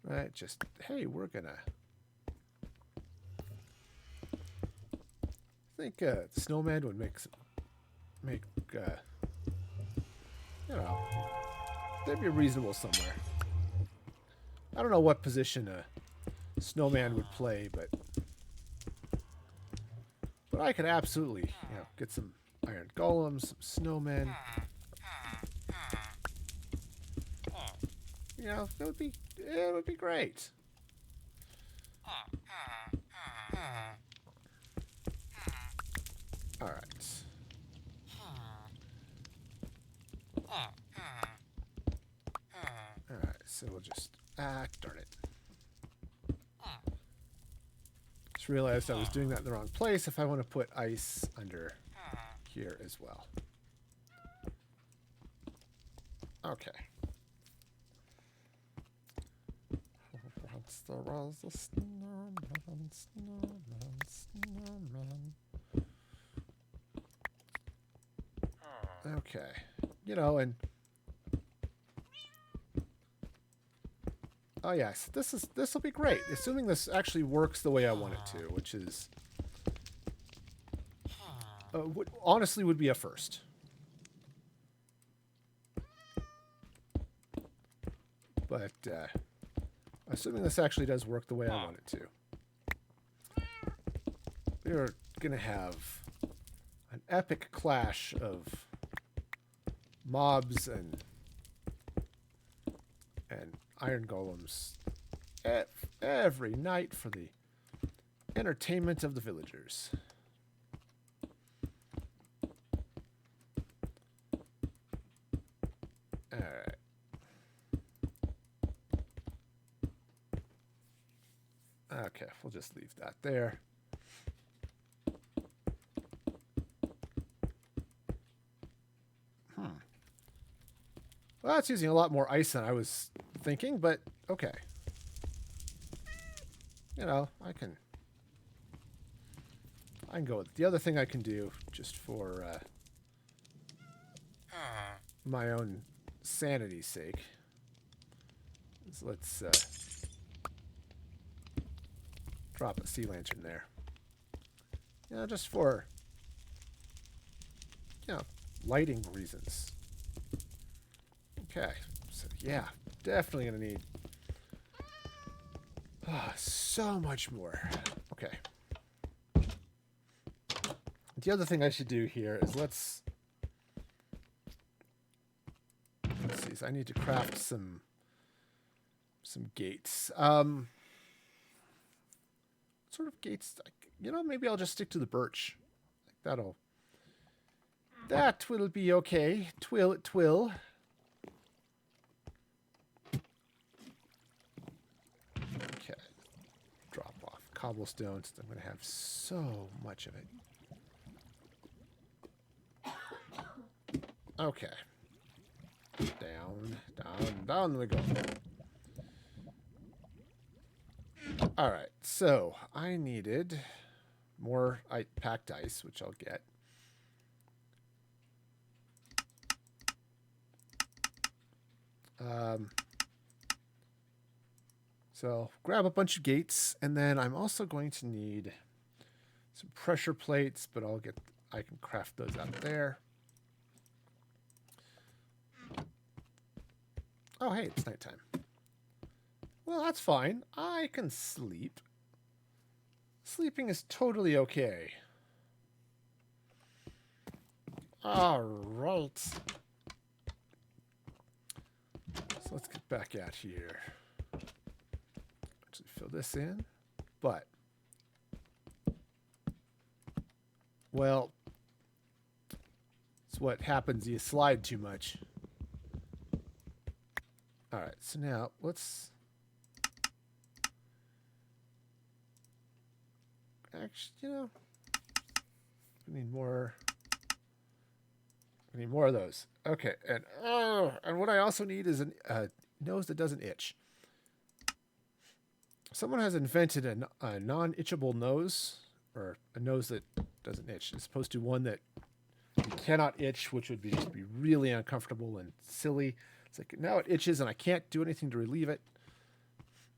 Right, just, hey, we're gonna... I think snowman would make, you know, they'd be reasonable somewhere. I don't know what position a snowman would play, but I could absolutely, you know, get some iron golems, some snowmen. You know, it would be great. All right. All right, so we'll just darn it. Just realized I was doing that in the wrong place. If I want to put ice under here as well. Okay. There was a snowman. Okay. You know, and... Oh, yes. This will be great. Assuming this actually works the way I want it to, which is... honestly would be a first. But, assuming this actually does work the way I want it to. We're going to have an epic clash of mobs and iron golems every night for the entertainment of the villagers. Alright. we'll just leave that there. Well, that's using a lot more ice than I was thinking, but okay. You know, I can go with it. The other thing I can do, just for my own sanity's sake, is let's drop a sea lantern there. You know, just for, you know, lighting reasons. Okay, so yeah, definitely gonna need so much more. Okay. The other thing I should do here is let's see. So I need to craft some gates. What sort of gates? You know, maybe I'll just stick to the birch. That will be okay. Twill. Okay. Drop off cobblestones. I'm going to have so much of it. Okay. Down we go. Alright, so I needed more packed ice, which I'll get. So grab a bunch of gates, and then I'm also going to need some pressure plates, but I can craft those out there. Oh, hey, it's nighttime. Well, that's fine. I can sleep. Sleeping is totally okay. All right. So let's get back out here. Actually fill this in. But, well, it's what happens. You slide too much. All right, so now let's actually, you know, we need more. We need more of those. Okay, and what I also need is a nose that doesn't itch. Someone has invented a non-itchable nose, or a nose that doesn't itch, as opposed to one that you cannot itch, which would just be really uncomfortable and silly. It's like, now it itches and I can't do anything to relieve it.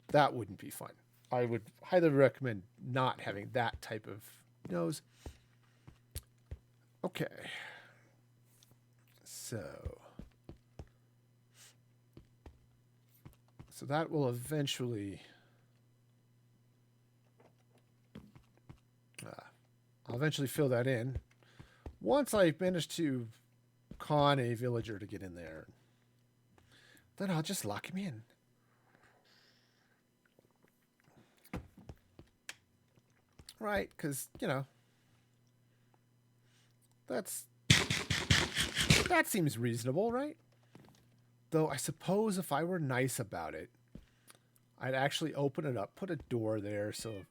That wouldn't be fun. I would highly recommend not having that type of nose. Okay. So that will eventually... I'll eventually fill that in. Once I manage to con a villager to get in there, then I'll just lock him in. Right, because, you know, that seems reasonable, right? Though I suppose if I were nice about it, I'd actually open it up, put a door there so a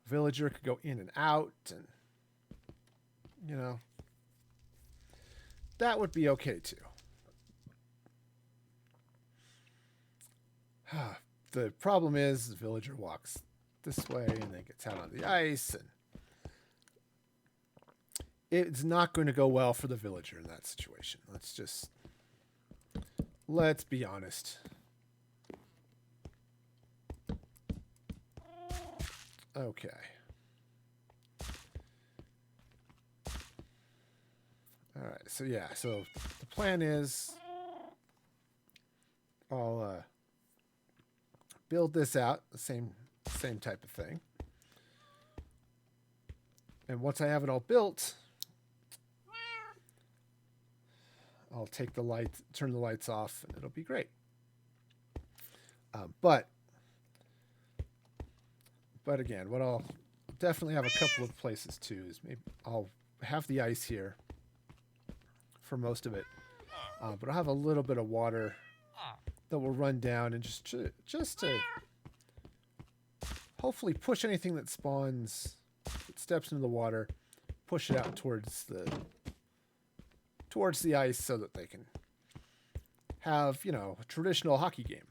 villager could go in and out, and, you know, that would be okay too. The problem is the villager walks this way and then gets out on the ice, and it's not going to go well for the villager in that situation. Let's be honest. Okay. All right. So yeah. So the plan is, I'll build this out, the same type of thing. And once I have it all built, I'll take the lights, turn the lights off, and it'll be great. But again, what I'll definitely have a couple of places too is maybe I'll have the ice here for most of it, but I'll have a little bit of water that will run down, and just to hopefully push anything that spawns, that steps into the water, push it out towards the ice so that they can have, you know, a traditional hockey game.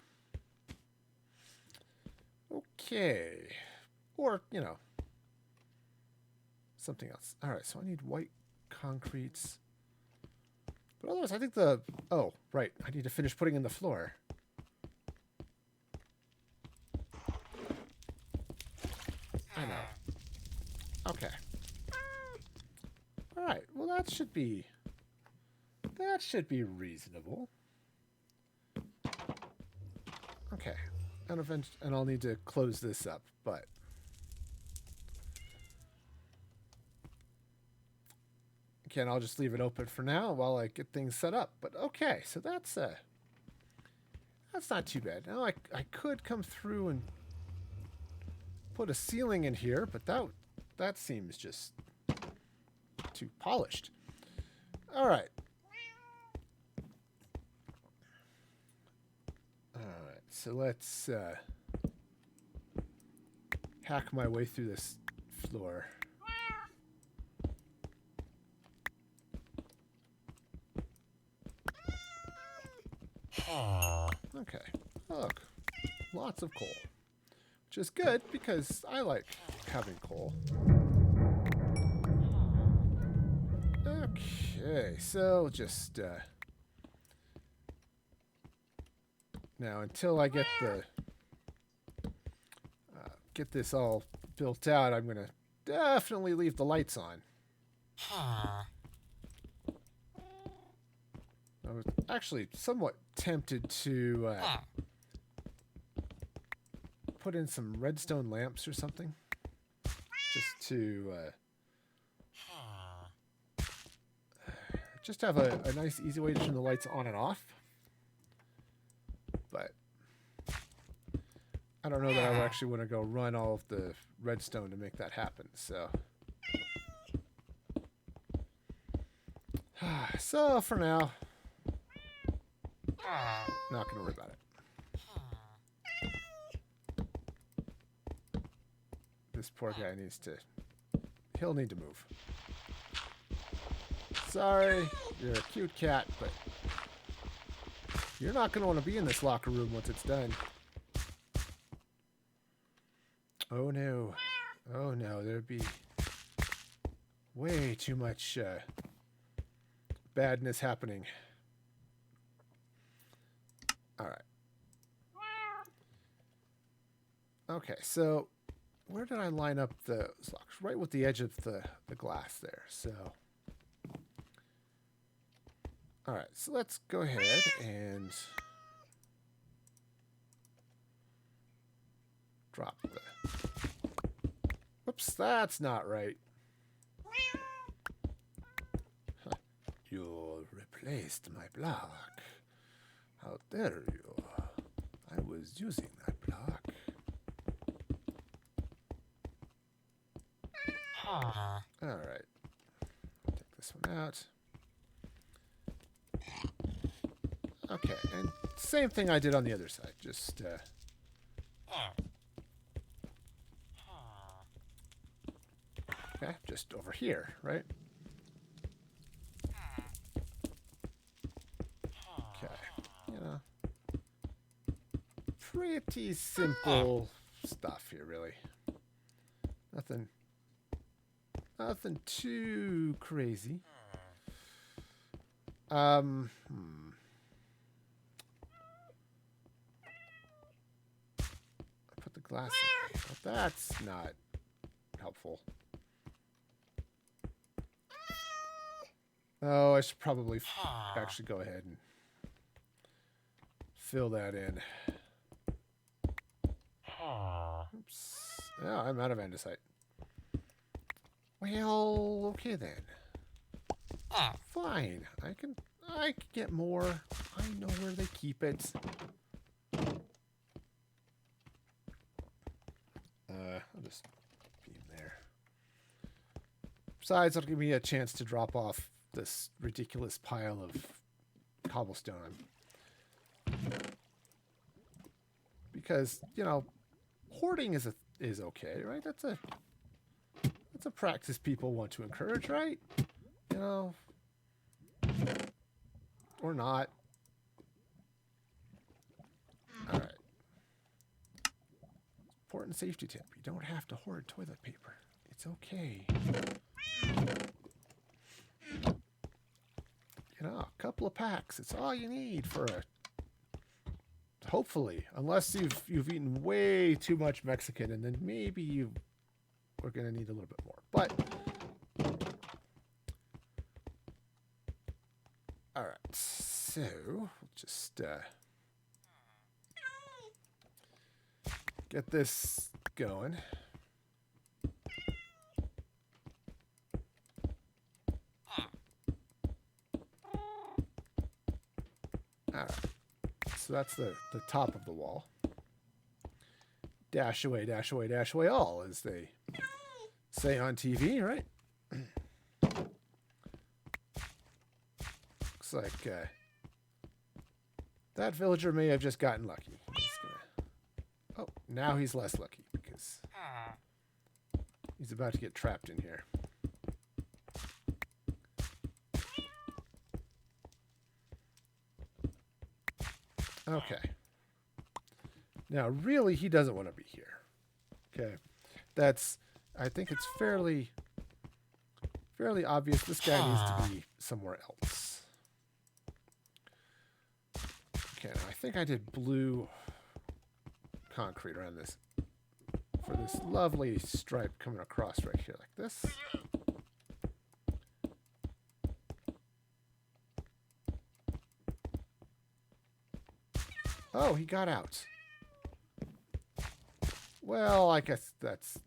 Okay. Or, you know, something else. All right, so I need white concretes. But otherwise, I think oh, right. I need to finish putting in the floor. I know. Okay. All right. Well, that should be reasonable. Okay. And I'll need to close this up, but again, I'll just leave it open for now while I get things set up. But okay, so that's not too bad. Now I could come through and put a ceiling in here, but that seems just too polished. All right. So let's hack my way through this floor. Okay. Look. Lots of coal. Which is good because I like having coal. Okay, so just now until I get get this all built out, I'm gonna definitely leave the lights on. I was actually somewhat tempted to put in some redstone lamps or something, just to just have a nice, easy way to turn the lights on and off. But I don't know that I would actually want to go run all of the redstone to make that happen. So, so for now, not going to worry about it. This poor guy he'll need to move. Sorry, you're a cute cat, but you're not going to want to be in this locker room once it's done. Oh no. Oh no, there'd be way too much badness happening. Alright. Okay, so where did I line up the locks? Right with the edge of the glass there, so. Alright, so let's go ahead and drop the... Whoops, that's not right. Huh. You replaced my block. How dare you? I was using that block. Alright. Take this one out. Okay, and same thing I did on the other side. Just, okay, just over here, right? Okay, you know. Pretty simple stuff here, really. Nothing too crazy. Put the glass in, but that's not helpful. Oh, I should probably actually go ahead and fill that in. Oops. Yeah, I'm out of andesite. Well, okay then. Fine. I can get more. I know where they keep it. I'll just beam there. Besides, it'll give me a chance to drop off this ridiculous pile of cobblestone. Because, you know, hoarding is is okay, right? That's a practice people want to encourage, right? You know, or not. All right. Important safety tip: you don't have to hoard toilet paper. It's okay. You know, a couple of packs. It's all you need for a. Hopefully, unless you've eaten way too much Mexican, and then maybe we're gonna need a little bit more. But all right, so we'll just get this going. All right. So that's the top of the wall. Dash away, dash away, dash away all, as they say on TV, right? Looks like that villager may have just gotten lucky. Oh, now he's less lucky because he's about to get trapped in here. Okay. Now, really, he doesn't want to be here. Okay. I think it's fairly obvious this guy needs to be somewhere else. Okay, now I think I did blue concrete around this for this lovely stripe coming across right here like this. Oh, he got out. Well, I guess that's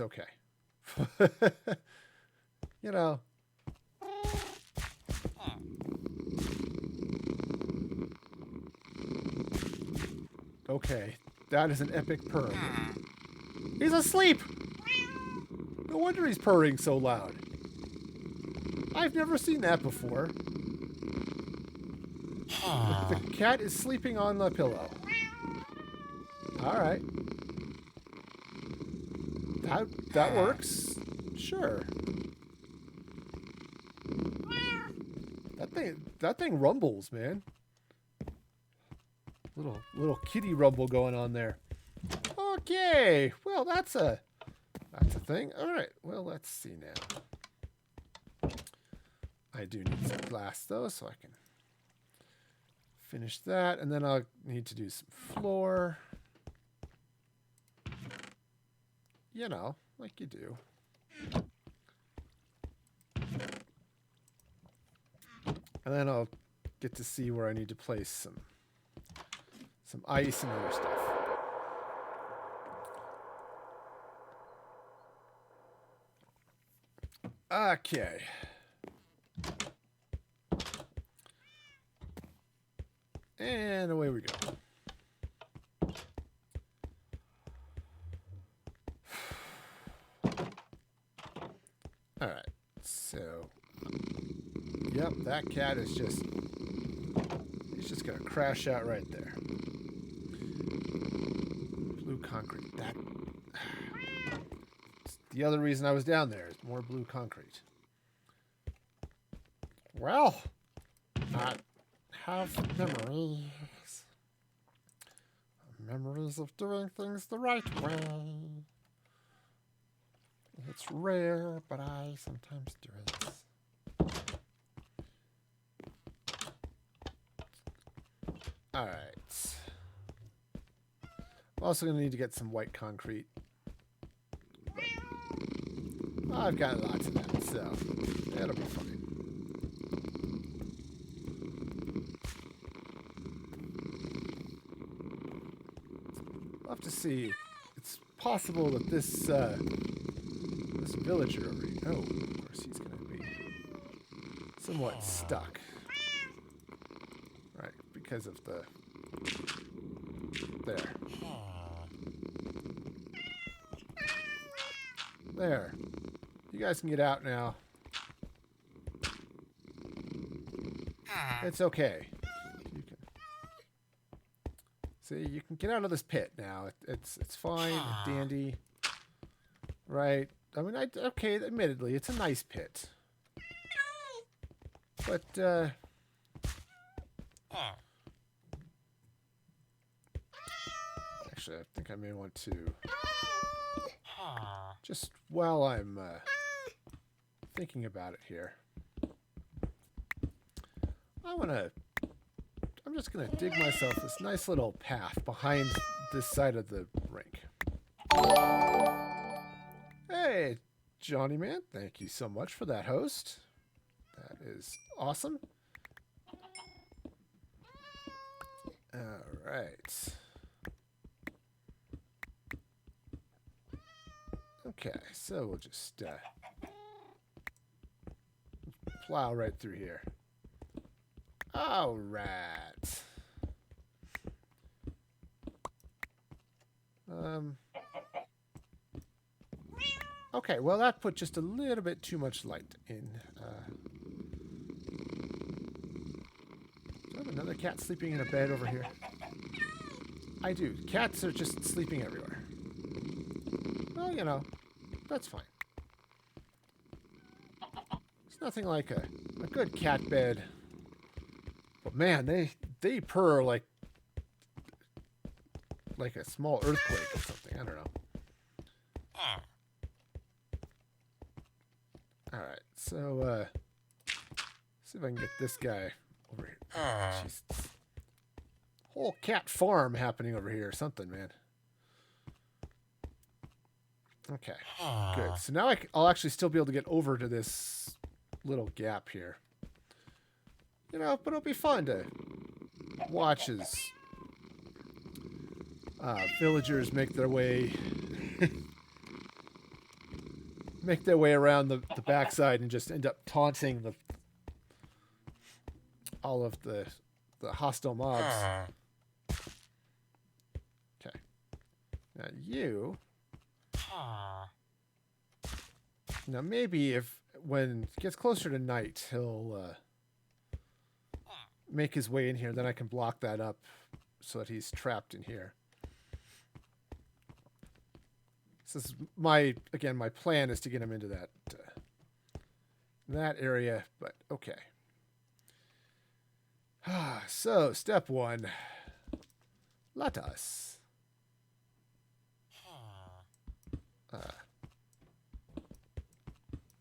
okay. You know. Okay, that is an epic purr. He's asleep! No wonder he's purring so loud. I've never seen that before. The cat is sleeping on the pillow. All right. That works. Sure. That thing rumbles, man. Little kitty rumble going on there. Okay. Well, that's a thing. All right. Well, let's see now. I do need some glass though, so I can finish that, and then I'll need to do some floor. You know, like you do. And then I'll get to see where I need to place some ice and other stuff. Okay. And away we go. All right. So, yep, that cat is he's just going to crash out right there. Blue concrete. That's the other reason I was down there is more blue concrete. Well, have memories of doing things the right way. It's rare, but I sometimes do it. All right. I'm also going to need to get some white concrete. I've got lots of that, so it'll be fine. I'll have to see. It's possible that this villager over here. Oh, of course he's going to be somewhat stuck, right? Because of the there. You guys can get out now. It's okay. You can See, you can get out of this pit now. It's fine, dandy, right? I mean, okay, admittedly, it's a nice pit, but actually, I think I may want to just while I'm thinking about it here, I'm just gonna dig myself this nice little path behind this side of the rink. Hey, Johnny man, thank you so much for that host. That is awesome. All right. Okay, so we'll just plow right through here. All right. Okay, well that put just a little bit too much light in. Do I have another cat sleeping in a bed over here? I do. Cats are just sleeping everywhere. Well, you know, that's fine. It's nothing like a good cat bed. But man, they purr like a small earthquake or something. I don't know. All right, so see if I can get this guy over here. Jeez. Whole cat farm happening over here or something, man. Okay, good. So now I'll actually still be able to get over to this little gap here. You know, but it'll be fun to watch as villagers make their way around the backside and just end up taunting all of the hostile mobs. Okay. Now you. Now maybe when it gets closer to night, he'll make his way in here. Then I can block that up so that he's trapped in here. This is my plan is to get him into that area, but okay. So step one, let us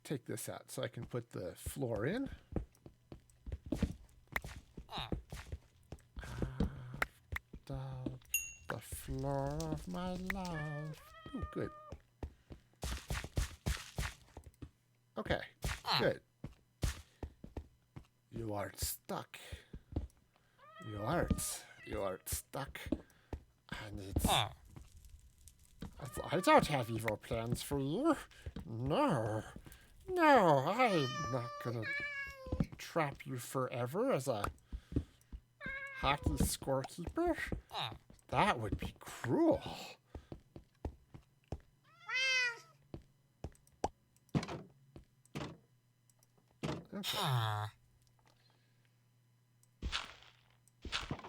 take this out so I can put the floor in. The floor of my love. Ooh, good. Okay, good. You are stuck. You aren't stuck. And it's... I don't have evil plans for you. No, I'm not gonna trap you forever as a hockey scorekeeper. That would be cruel. Okay.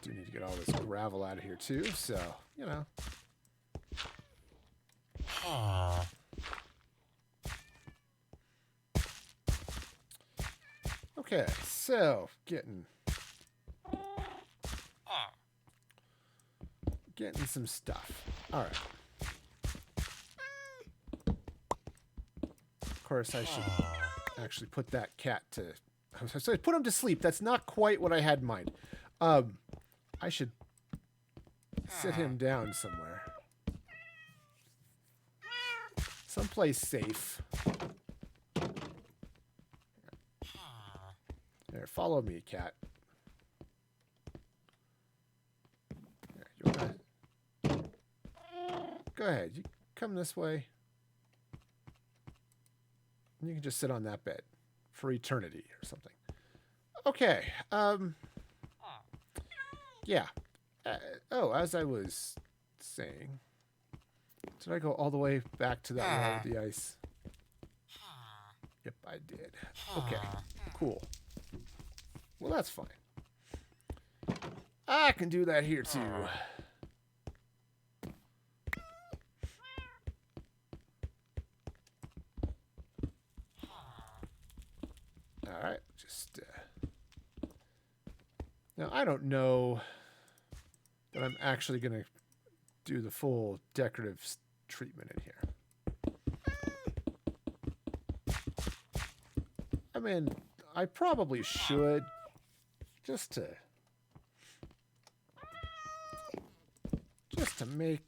Do need to get all this gravel out of here too, so, you know. Okay, so getting some stuff. All right. Of course, I should actually put that cat to... So I put him to sleep. That's not quite what I had in mind. I should sit him down somewhere. Someplace safe. There, follow me, cat. There, you wanna... Go ahead. You come this way. You can just sit on that bed for eternity or something. Okay. Yeah. As I was saying, did I go all the way back to that wall with the ice? Yep, I did. Okay, cool. Well, that's fine. I can do that here too. Alright, just... Now, I don't know that I'm actually going to do the full decorative treatment in here. I mean, I probably should, just to make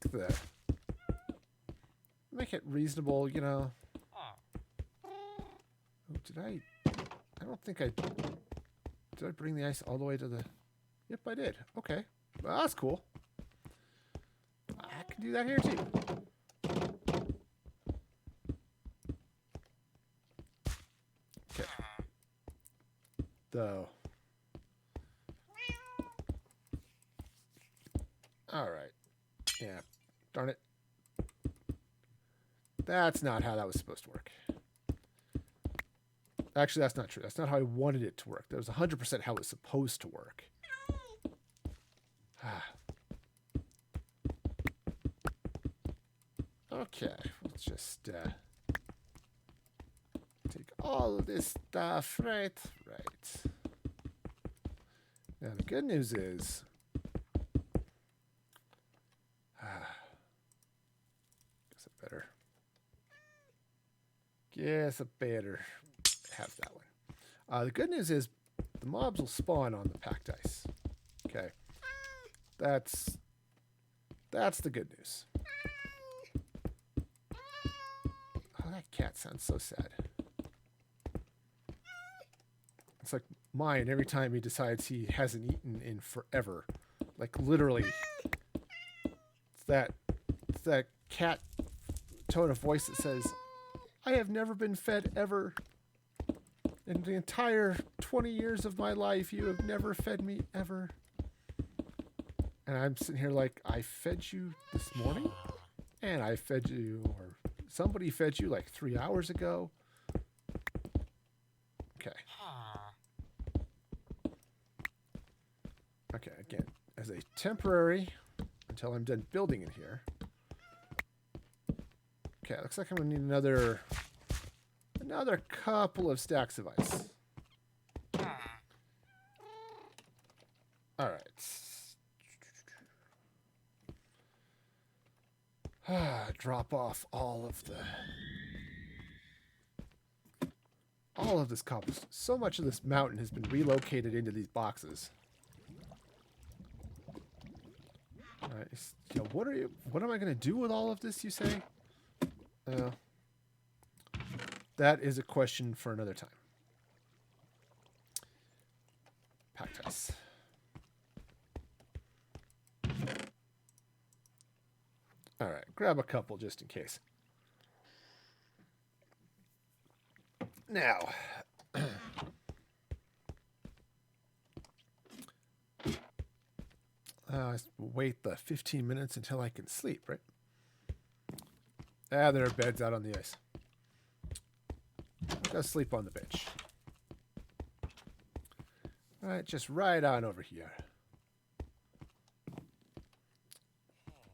it reasonable, you know. Oh, I don't think did I bring the ice all the way to the... Yep, I did. Okay. Well, that's cool. I can do that here, too. Okay. Though. Alright. Yeah. Darn it. That's not how that was supposed to work. Actually, that's not true. That's not how I wanted it to work. That was 100% how it was supposed to work. Okay, let's just take all of this stuff. Right. Now, the good news is... Guess I better have that one. The good news is the mobs will spawn on the packed ice. Okay. That's the good news. Oh, that cat sounds so sad. It's like mine every time he decides he hasn't eaten in forever. Like literally. It's that cat tone of voice that says, I have never been fed ever. In the entire 20 years of my life, you have never fed me ever. And I'm sitting here like, I fed you this morning? And I fed you, or somebody fed you like 3 hours ago? Okay. Okay, again, as a temporary, until I'm done building in here. Okay, looks like I'm going to need another couple of stacks of ice. All right. Drop off all of this cobblestone. So much of this mountain has been relocated into these boxes. All right. You know, what am I going to do with all of this, you say? That is a question for another time. Packed ice. All right, grab a couple just in case. Now, wait the 15 minutes until I can sleep, right? There are beds out on the ice. Go sleep on the bench. All right, just right on over here.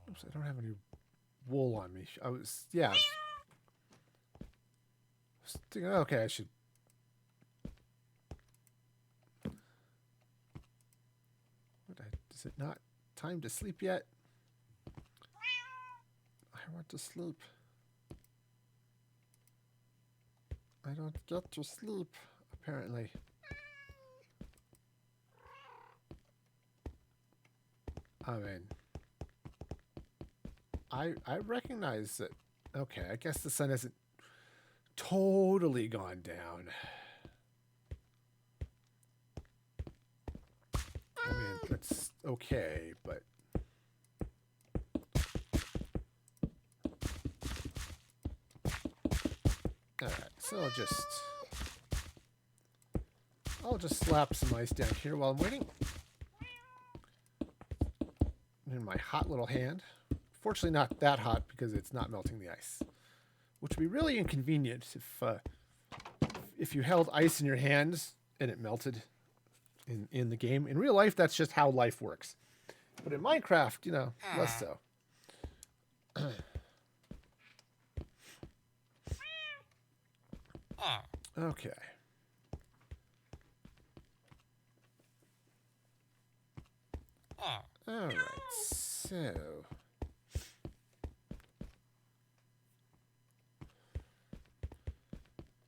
Oops, I don't have any wool on me. I was thinking, okay, I should. Is it not time to sleep yet? I want to sleep. I don't get to sleep, apparently. I mean, I recognize that. Okay, I guess the sun hasn't totally gone down. I mean, that's okay, but... Alright, so I'll just slap some ice down here while I'm waiting. In my hot little hand. Fortunately not that hot because it's not melting the ice. Which would be really inconvenient if you held ice in your hands and it melted in the game. In real life, that's just how life works. But in Minecraft, you know, less so. Okay. Alright, so...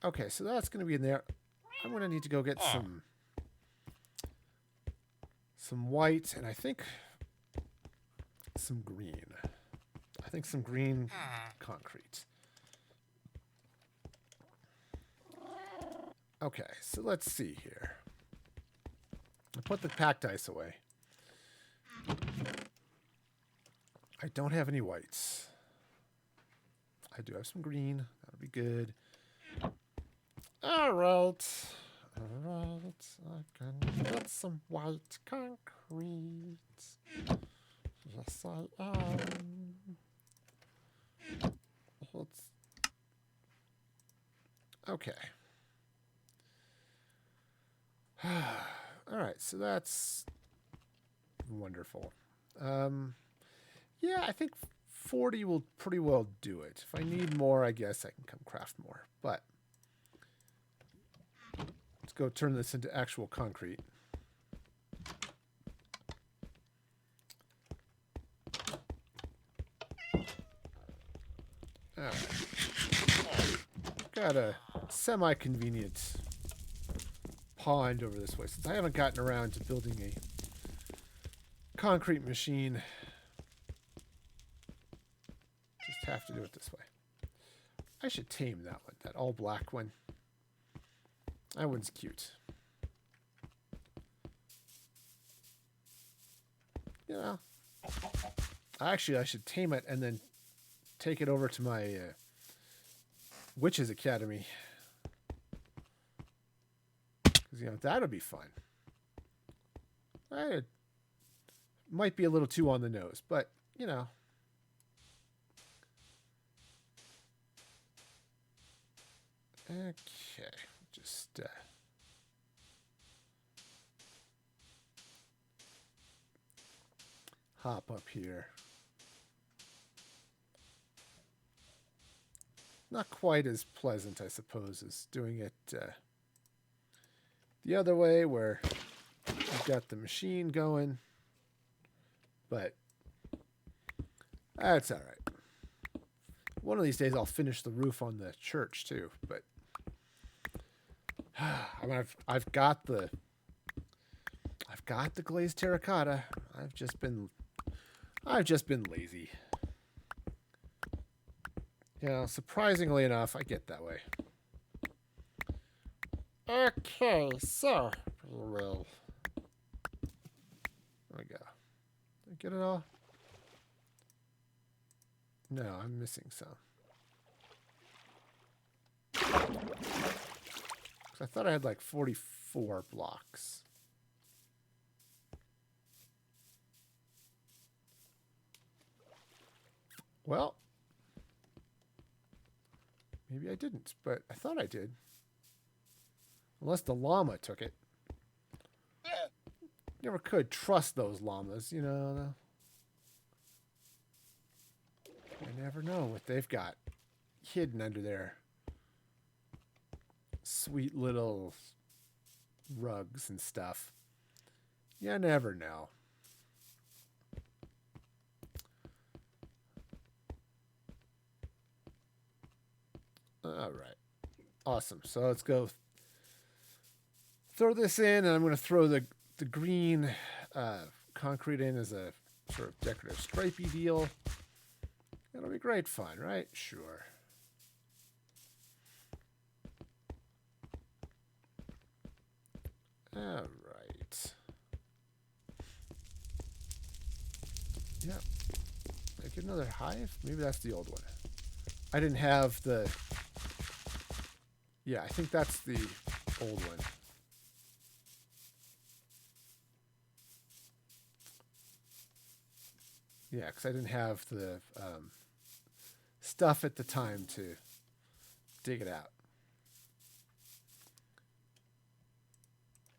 Okay, so that's going to be in there. I'm going to need to go get some white, and I think some green. I think some green concrete. Okay, so let's see here. I put the packed ice away. I don't have any whites. I do have some green. That'll be good. Alright. Alright. I can get some white concrete. Yes, I am. Let's... Okay. Alright, so that's wonderful. Yeah, I think 40 will pretty well do it. If I need more, I guess I can come craft more. But let's go turn this into actual concrete. Alright. Got a semi-convenient pond over this way. Since I haven't gotten around to building a concrete machine, just have to do it this way. I should tame that one, that all black one. That one's cute. You know, actually I should tame it and then take it over to my Witch's Academy. Because, you know, that'll be fun. It might be a little too on the nose, but, you know. Okay, just hop up here. Not quite as pleasant, I suppose, as doing it the other way, where you've got the machine going. But that's all right. One of these days, I'll finish the roof on the church too. But I mean, I've got the glazed terracotta. I've just been lazy. You know, surprisingly enough, I get that way. Okay, so we'll... There we go. Did I get it all? No, I'm missing some. I thought I had like 44 blocks. Well, maybe I didn't, but I thought I did. Unless the llama took it. Never could trust those llamas, you know. I never know what they've got hidden under their sweet little rugs and stuff. You never know. All right. Awesome. So let's go throw this in, and I'm going to throw the green concrete in as a sort of decorative stripey deal. It'll be great fun, right? Sure. All right. Yeah. Did I get another hive? Maybe that's the old one. I didn't have the... Yeah, I think that's the old one. Yeah, because I didn't have the stuff at the time to dig it out.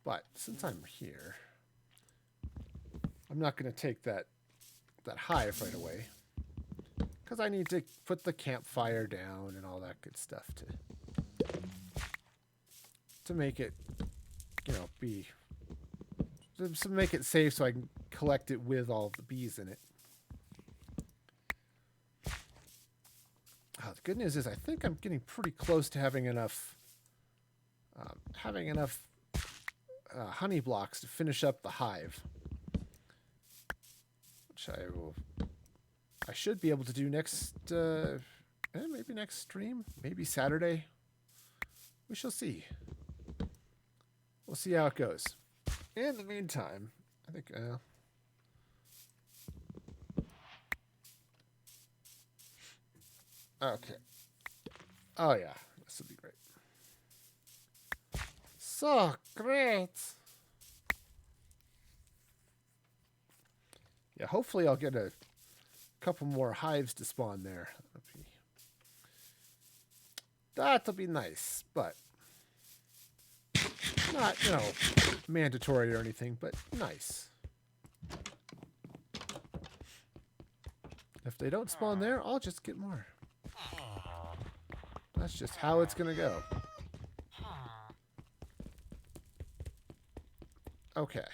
But since I'm here, I'm not going to take that hive right away, because I need to put the campfire down and all that good stuff to make it, you know, to make it safe, so I can collect it with all the bees in it. Oh, the good news is I think I'm getting pretty close to having enough honey blocks to finish up the hive, which I should be able to do next, maybe next stream, maybe Saturday. We shall see. We'll see how it goes. In the meantime, I think, okay. Oh yeah, this would be great. So great. Yeah, hopefully I'll get a couple more hives to spawn there. That'll be nice, but not, mandatory or anything, but nice. If they don't spawn there, I'll just get more. That's just how it's gonna go. Okay.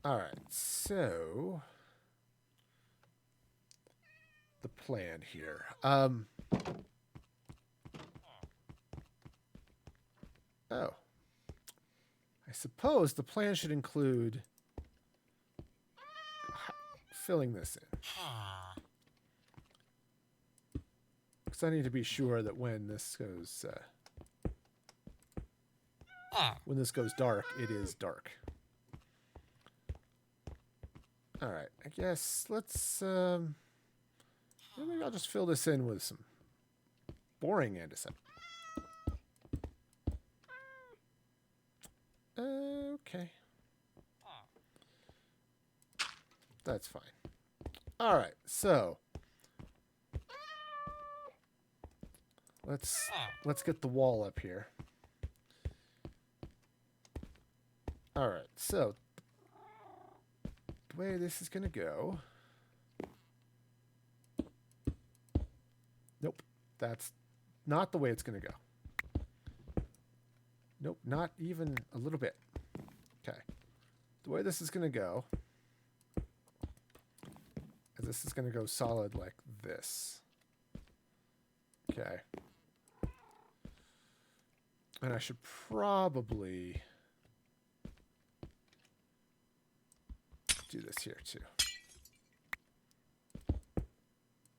Alright, so the plan here. Oh. I suppose the plan should include filling this in. Because I need to be sure that when this goes dark, it is dark. Alright, I guess let's maybe I'll just fill this in with some boring andesite. Okay. That's fine. Alright, so let's get the wall up here. Alright, so the way this is gonna go. Nope, that's not the way it's gonna go. Nope, not even a little bit. Okay. The way this is going to go is this is going to go solid like this. Okay. And I should probably do this here too.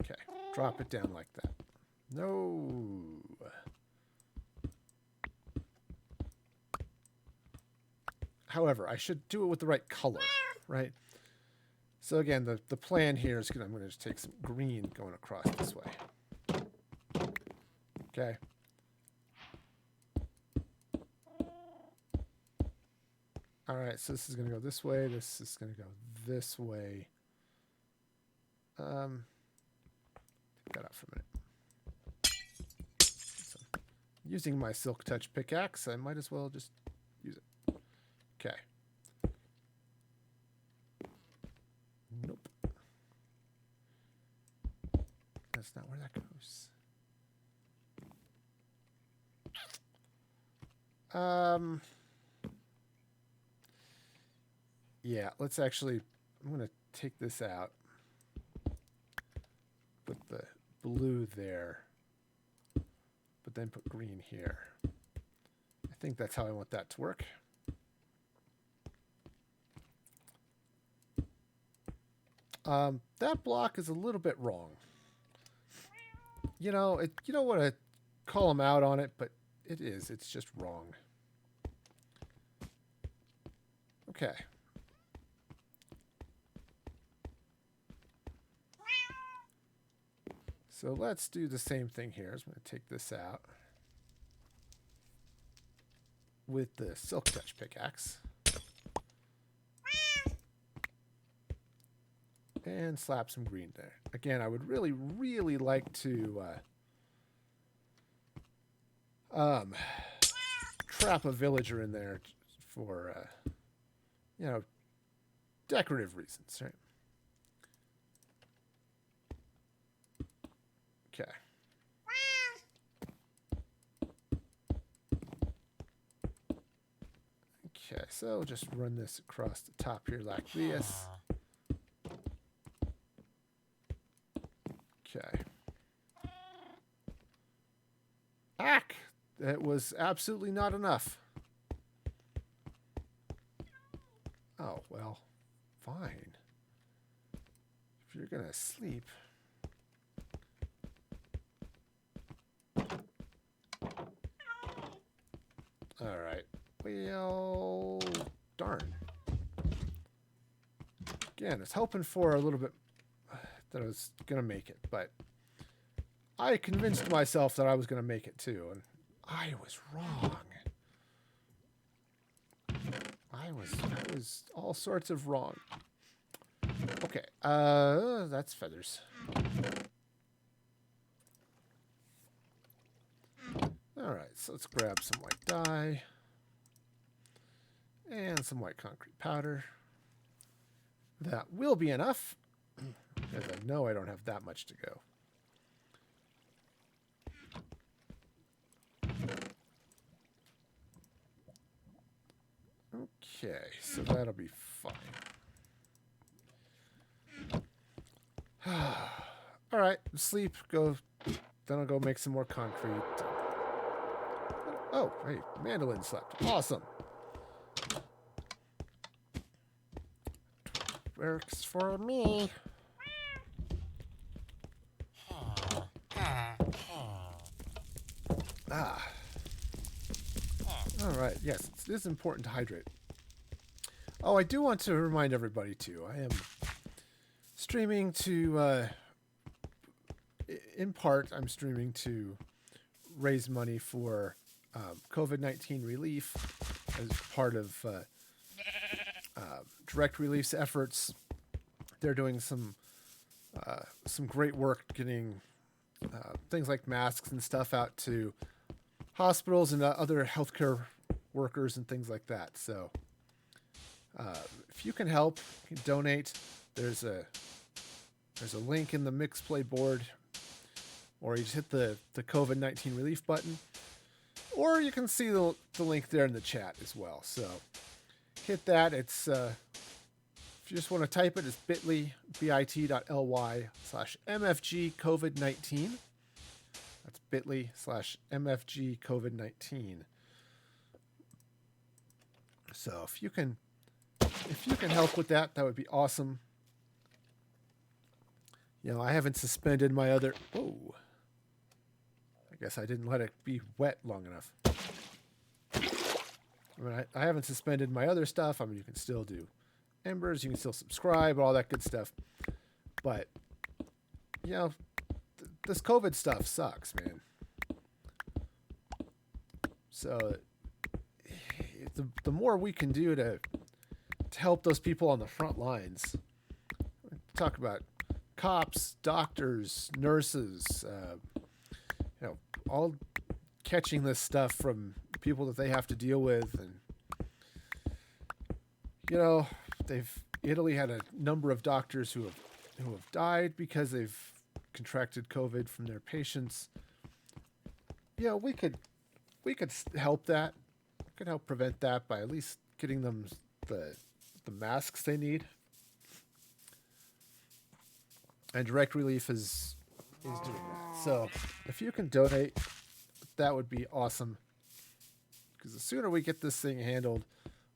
Okay. Drop it down like that. No. However, I should do it with the right color, right? So again, the plan here is I'm going to just take some green going across this way. Okay. All right, so this is going to go this way. This is going to go this way. Take that out for a minute. So, using my Silk Touch pickaxe, I might as well just use it. Okay. Nope. That's not where that goes. Yeah, let's actually, I'm going to take this out. Put the blue there. But then put green here. I think that's how I want that to work. That block is a little bit wrong. You know, you don't want to call them out on it, but it is. It's just wrong. Okay. So let's do the same thing here. I'm going to take this out with the Silk Touch pickaxe. And slap some green there. Again, I would really, really like to trap a villager in there for, decorative reasons, right? Okay. Okay, so just run this across the top here like this. Okay. Ack! That was absolutely not enough. Oh, well, fine. If you're gonna sleep. Alright. Well, darn. Again, I was hoping for a little bit that I was gonna make it, but I convinced myself that I was gonna make it too, and I was wrong. I was all sorts of wrong. Okay, that's feathers. Alright, so let's grab some white dye. And some white concrete powder. That will be enough, because I know I don't have that much to go. Okay, so that'll be fine. Alright, sleep, go. Then I'll go make some more concrete. Oh, hey, mandolin slept. Awesome. Works for me. Ah. Alright, yes, it is important to hydrate. Oh, I do want to remind everybody, too. I am streaming to, in part, I'm streaming to raise money for COVID-19 relief as part of direct release efforts. They're doing some great work getting things like masks and stuff out to hospitals and other healthcare workers and things like that. So if you can help, you can donate. There's a link in the Mixplay board, or you just hit the COVID-19 relief button, or you can see the link there in the chat as well. So hit that. It's if you just want to type it, it's bit.ly/MFG COVID-19. That's bit.ly/MFG COVID-19. So if you can help with that, that would be awesome. You know, I haven't suspended my other. Oh, I guess I didn't let it be wet long enough. I mean, I haven't suspended my other stuff. I mean, you can still do embers, you can still subscribe, all that good stuff. But you know, this COVID stuff sucks, man. So the more we can do to help those people on the front lines, talk about cops, doctors, nurses, you know, all catching this stuff from people that they have to deal with. And you know, Italy had a number of doctors who have died because they've contracted COVID from their patients. You know, we could help that. We could help prevent that by at least getting them the masks they need. And direct relief is doing that. So if you can donate, that would be awesome. Because the sooner we get this thing handled,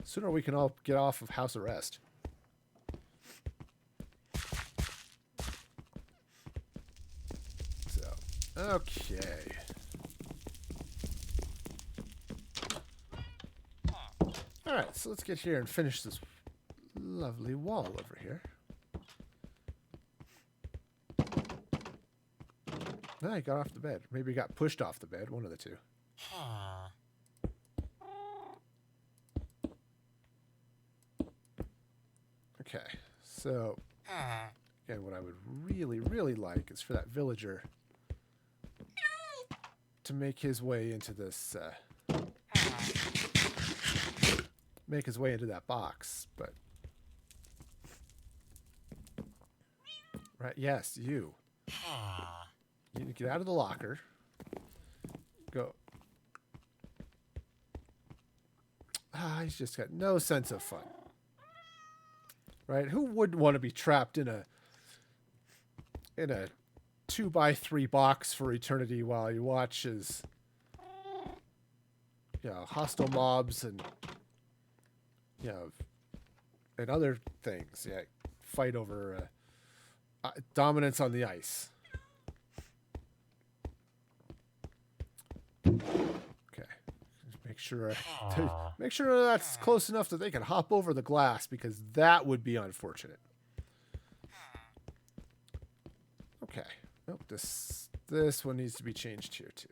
the sooner we can all get off of house arrest. So, okay. Alright, so let's get here and finish this lovely wall over here. No, he got off the bed. Maybe he got pushed off the bed. One of the two. Okay, so again, what I would really, really like is for that villager to make his way into this, make his way into that box. But right, yes, you. You need to get out of the locker. Go. He's just got no sense of fun. Right? Who wouldn't want to be trapped in a 2x3 box for eternity while you watch as hostile mobs and and other things fight over dominance on the ice. Okay, make sure that's close enough that they can hop over the glass, because that would be unfortunate. Okay. Nope, this one needs to be changed here too.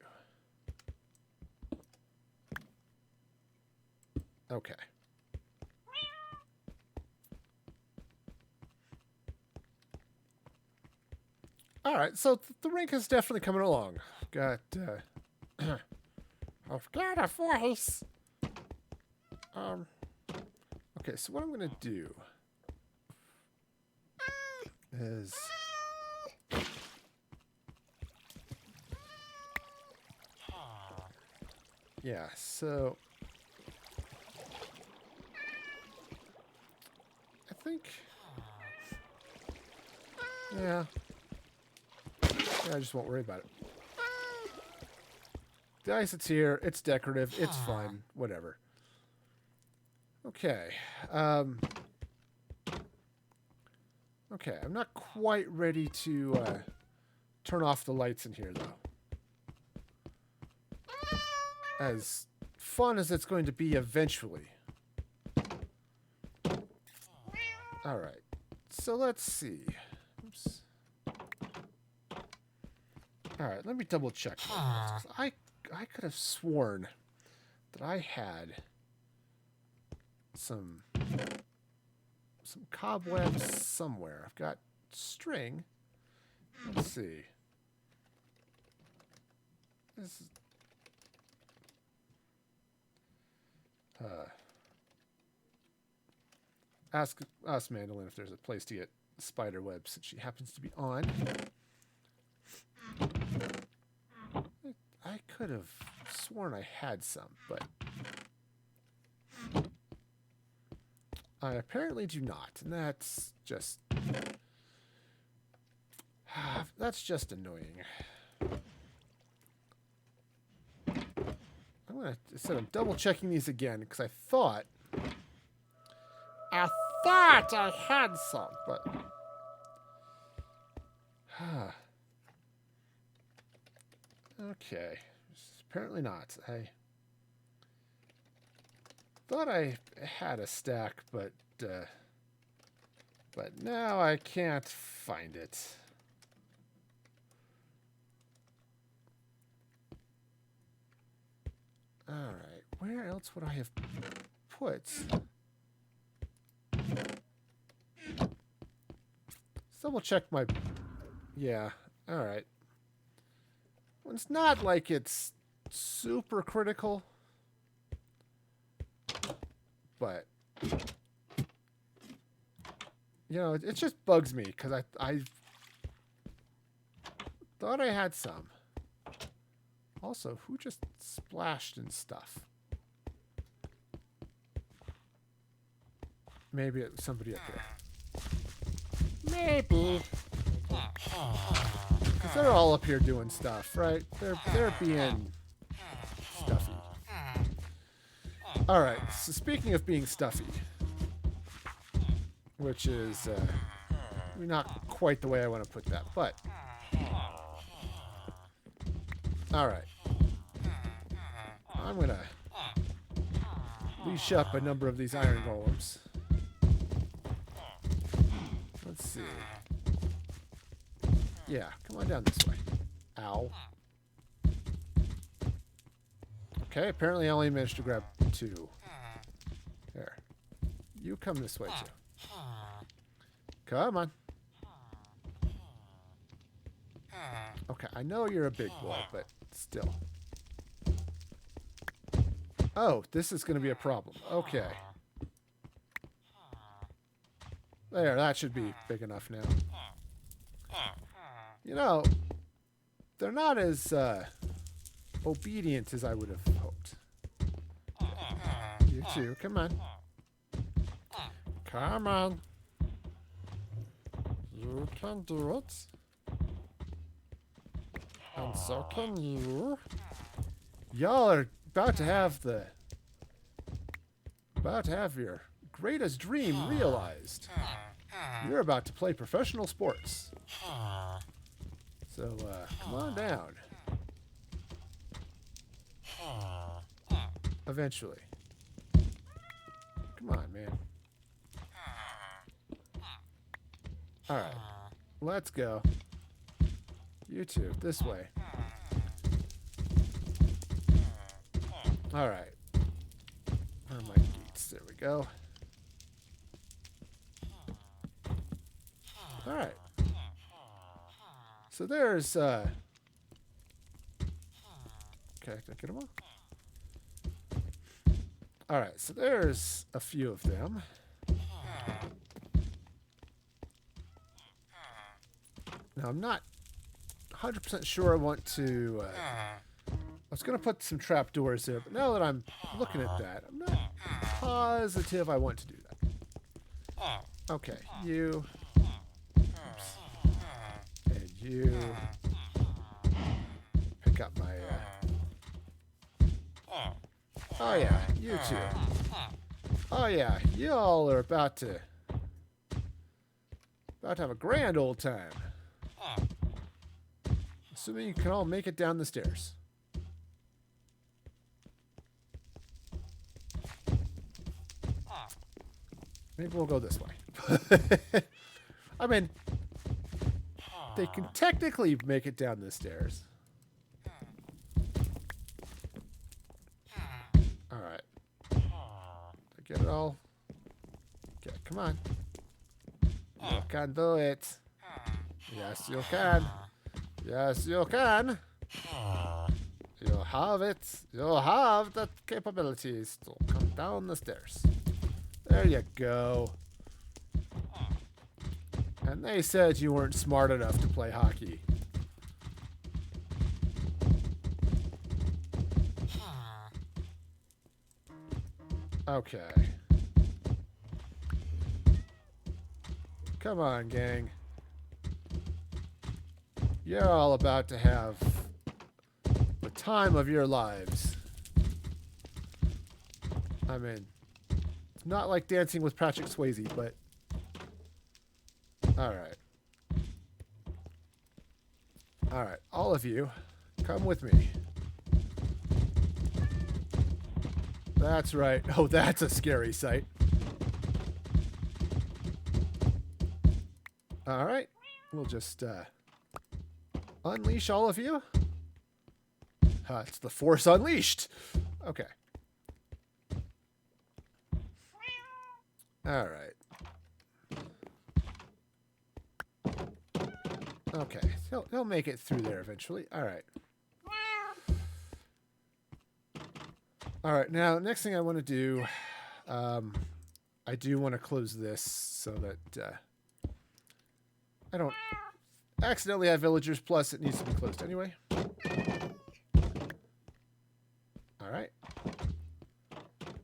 Okay. All right, so the rink is definitely coming along. Got I've got a voice. Okay, so what I'm gonna do is so I think I just won't worry about it. The ice that's here, it's decorative, it's fun, whatever. Okay. Okay, I'm not quite ready to turn off the lights in here, though. As fun as it's going to be eventually. Alright, so let's see. Oops. Alright, let me double check. I could have sworn that I had some cobwebs somewhere. I've got string. Let's see. This is ask Mandolin if there's a place to get spider webs, since she happens to be on. I could have sworn I had some, but I apparently do not, and that's just annoying. Instead of double checking these again, because I thought I had some, but okay, apparently not. I thought I had a stack, but now I can't find it. All right, where else would I have put? Double check my. Yeah. All right. Well, it's not like it's super critical, but it just bugs me because I thought I had some. Also, who just splashed and stuff? Maybe it was somebody up there. Maybe. Because they're all up here doing stuff, right? They're being stuffy. Alright, so speaking of being stuffy, which is not quite the way I want to put that, but alright. I'm gonna leash up a number of these iron golems. Let's see. Yeah, come on down this way. Ow. Okay, apparently I only managed to grab 2. There. You come this way too. Come on. Okay, I know you're a big boy, but still. Oh, this is going to be a problem. Okay. There, that should be big enough now. They're not as obedient as I would have hoped. You too. Come on. Come on. You can do it. And so can you. Y'all are about to have your greatest dream realized. You're about to play professional sports. So, come on down. Eventually. Come on, man. Alright. Let's go. You two, this way. Alright. Where are my gates? There we go. Alright. So there's, okay, can I get them all? Alright, so there's a few of them. Now, I'm not 100% sure I want to, I was going to put some trapdoors there, but now that I'm looking at that, I'm not positive I want to do that. Okay, you. Oops. And you. Pick up my, oh yeah, you two. Oh yeah, y'all are about to have a grand old time. Assuming you can all make it down the stairs. Maybe we'll go this way. I mean, they can technically make it down the stairs. Alright. Did I get it all? Okay, come on. You can do it. Yes, you can. Yes, you can. You have it. You have the capabilities to come down the stairs. There you go. And they said you weren't smart enough to play hockey. Okay. Come on, gang. You're all about to have the time of your lives. I mean, it's not like Dancing with Patrick Swayze, but... Alright. Alright, all of you, come with me. That's right. Oh, that's a scary sight. Alright, we'll just, unleash all of you. It's the Force Unleashed. Okay. Alright. Okay, he'll make it through there eventually. Alright. Alright, now, next thing I want to do, I do want to close this so that, I don't accidentally have villagers, plus it needs to be closed anyway. Alright.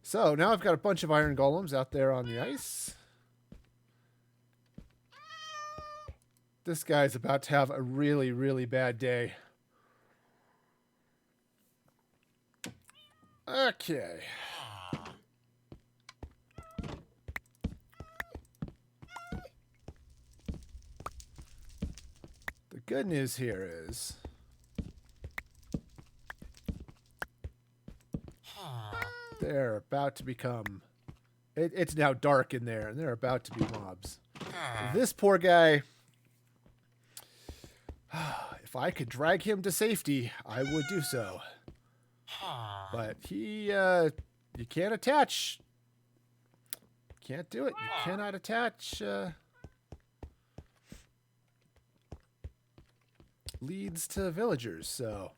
So, now I've got a bunch of iron golems out there on the ice. This guy's about to have a really, really bad day. Okay. The good news here is they're about to become... It's now dark in there, and they're about to be mobs. This poor guy... If I could drag him to safety, I would do so. But he, you can't attach. Can't do it. You cannot attach, leads to villagers, so.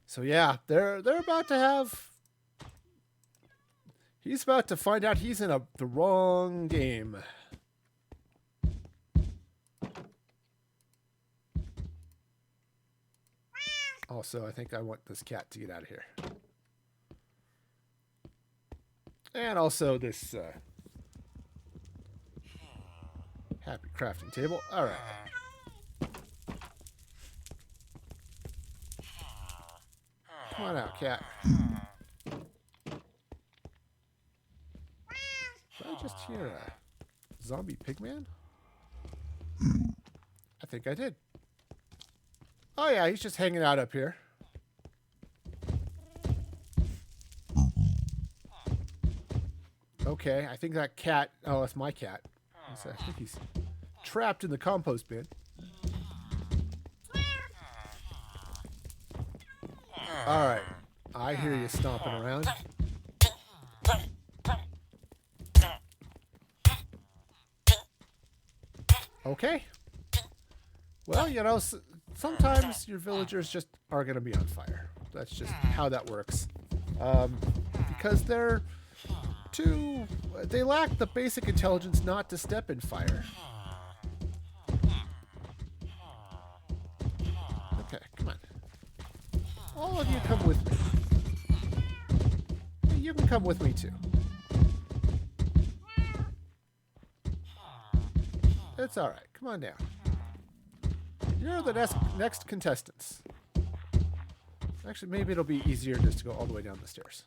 So yeah, they're about to have, he's about to find out he's in the wrong game. Also, I think I want this cat to get out of here. And also this happy crafting table. All right. Come on out, cat. Did I just hear a zombie pigman? I think I did. Oh yeah, he's just hanging out up here. Okay, I think that cat... Oh, that's my cat. I think he's trapped in the compost bin. Alright. I hear you stomping around. Okay. Well, you know, sometimes your villagers just are going to be on fire. That's just how that works. Because they're too... They lack the basic intelligence not to step in fire. Okay, come on. All of you come with me. You can come with me too. It's alright. Come on down. You're the next contestants. Actually, maybe it'll be easier just to go all the way down the stairs.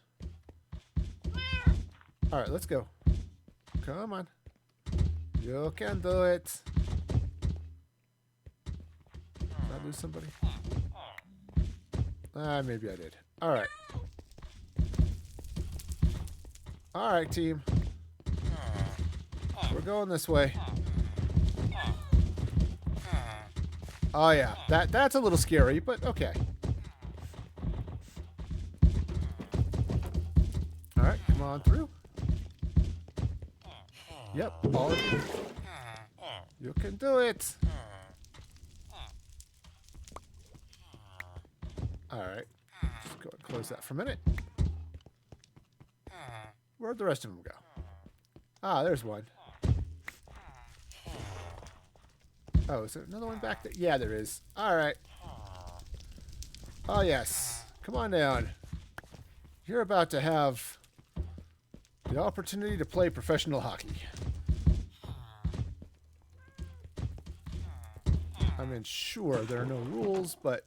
Alright, let's go. Come on. You can do it. Did I lose somebody? Maybe I did. Alright. Alright, team. We're going this way. Oh yeah, that's a little scary, but okay. Alright, come on through. Yep, all of you. You can do it. Alright. Just go and close that for a minute. Where'd the rest of them go? Ah, there's one. Oh, is there another one back there? Yeah, there is. Alright. Oh, yes. Come on down. You're about to have the opportunity to play professional hockey. I mean, sure, there are no rules, but...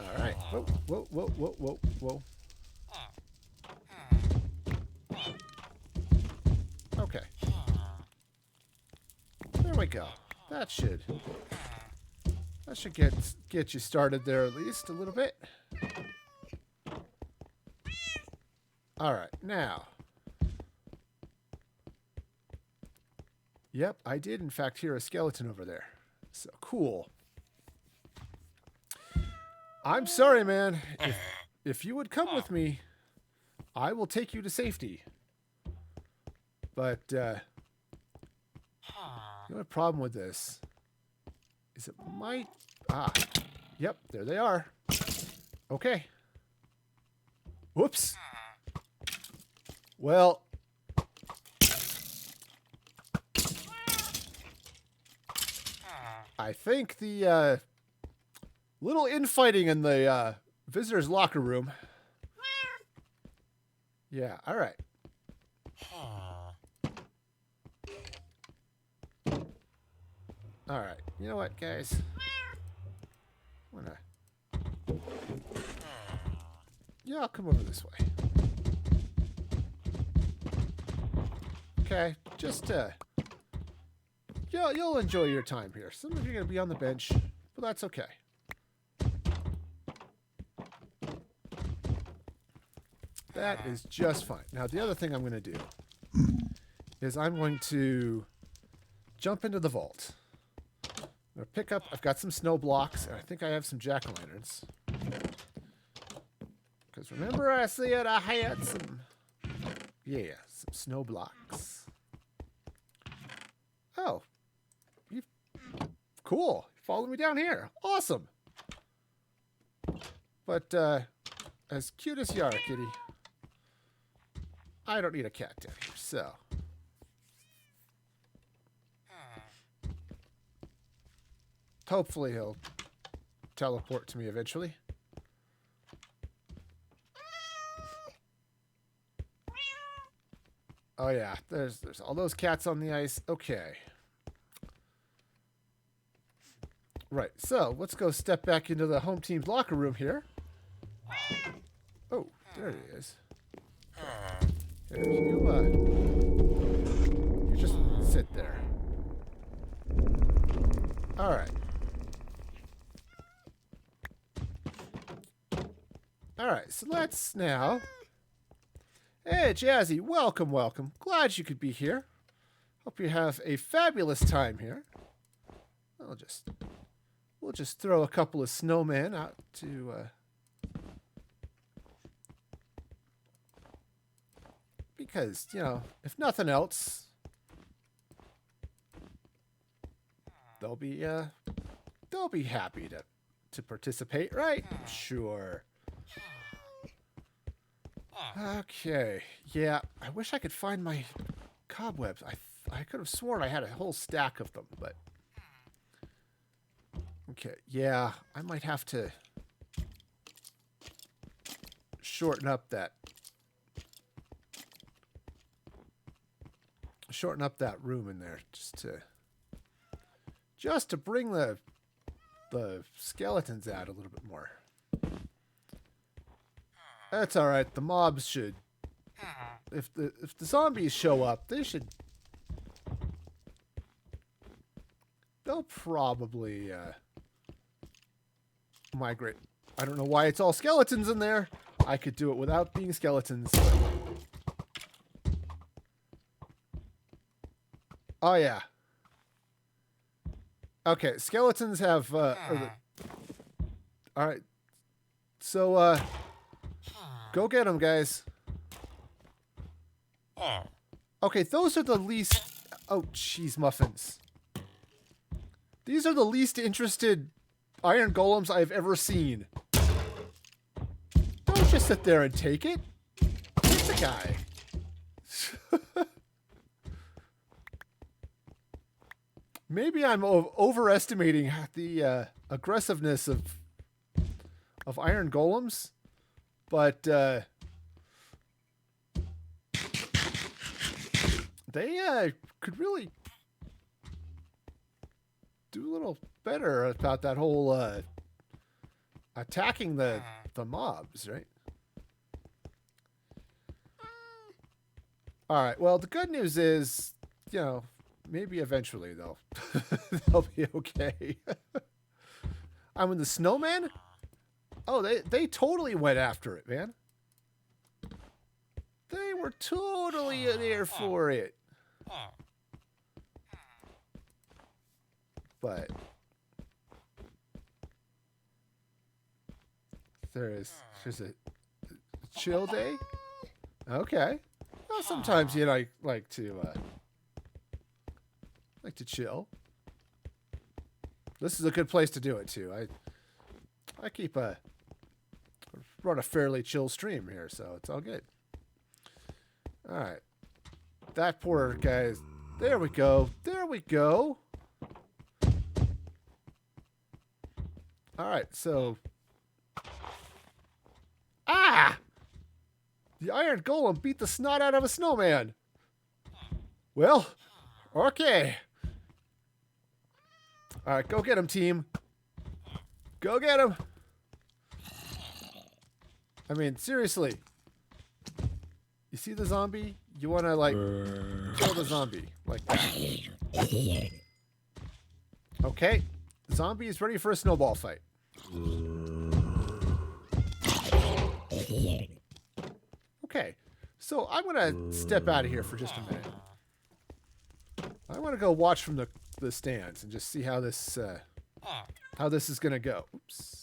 Alright. Whoa, whoa, whoa, whoa, whoa, whoa. Okay. There we go. That should get you started there at least a little bit. Alright, now. Yep, I did in fact hear a skeleton over there. So cool. I'm sorry, man. If you would come with me, I will take you to safety. But the only problem with this is it might... Ah, yep, there they are. Okay. Whoops. Well... I think the little infighting in the visitors' locker room. Yeah, all right. All right. You know what, guys? Yeah, I'll come over this way. Okay, just you'll enjoy your time here. Some of you are gonna be on the bench, but that's okay. That is just fine. Now, the other thing I'm gonna do is I'm going to jump into the vault. I'm gonna pick up. I've got some snow blocks, and I think I have some jack-o'-lanterns. Because remember, I said I had some snow blocks. Oh. Cool. Follow me down here. Awesome. But, as cute as you are, kitty, I don't need a cat down here, so. Hopefully he'll teleport to me eventually. Oh yeah, there's all those cats on the ice. Okay. Right. So let's go step back into the home team's locker room here. Oh, there he is. Here, you just sit there. All right. All right. So let's now. Hey, Jazzy, welcome, welcome. Glad you could be here. Hope you have a fabulous time here. We'll just throw a couple of snowmen out to because, you know, if nothing else, they'll be happy to participate, right? Sure. Okay. Yeah, I wish I could find my cobwebs. I could have sworn I had a whole stack of them, but okay. Yeah, I might have to shorten up that room in there just to bring the skeletons out a little bit more. That's all right. The mobs should, if the zombies show up, they'll probably migrate. I don't know why it's all skeletons in there. I could do it without being skeletons. Oh yeah. Okay, skeletons have all right. So go get them, guys. Okay, those are the least... Oh, cheese muffins. These are the least interested iron golems I've ever seen. Don't just sit there and take it. Hit the guy. Maybe I'm overestimating the aggressiveness of iron golems. But they could really do a little better about that whole attacking the mobs, right? All right. Well, the good news is, you know, maybe eventually they'll be okay. I mean, the snowman. Oh, they totally went after it, man. They were totally there for it. But there's a chill day. Okay. Well, sometimes you like to chill. This is a good place to do it too. I run a fairly chill stream here, so it's all good. All right. That poor guy's... There we go. There we go. All right, so... Ah! The iron golem beat the snot out of a snowman. Well, okay. All right, go get him, team. Go get him. I mean, seriously. You see the zombie? You want to, like, kill the zombie. Like that. Okay. The zombie is ready for a snowball fight. Okay. So I'm going to step out of here for just a minute. I want to go watch from the stands and just see how this is going to go. Oops.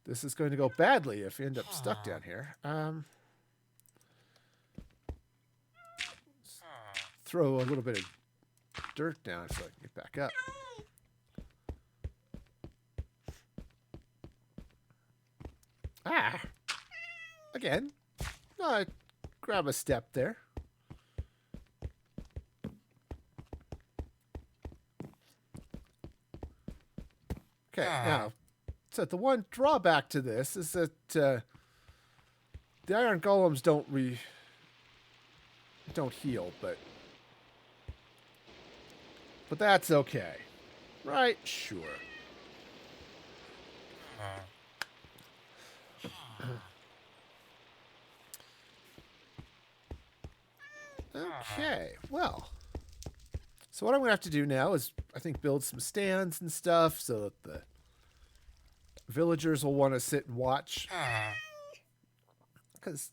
This is going to go badly if you end up stuck down here. Throw a little bit of dirt down so I can get back up. Ah! Again. Grab a step there. Okay, now, so the one drawback to this is that the iron golems don't don't heal, but that's okay. Right? Sure. Okay, well. So what I'm going to have to do now is, I think, build some stands and stuff so that the villagers will want to sit and watch. Because,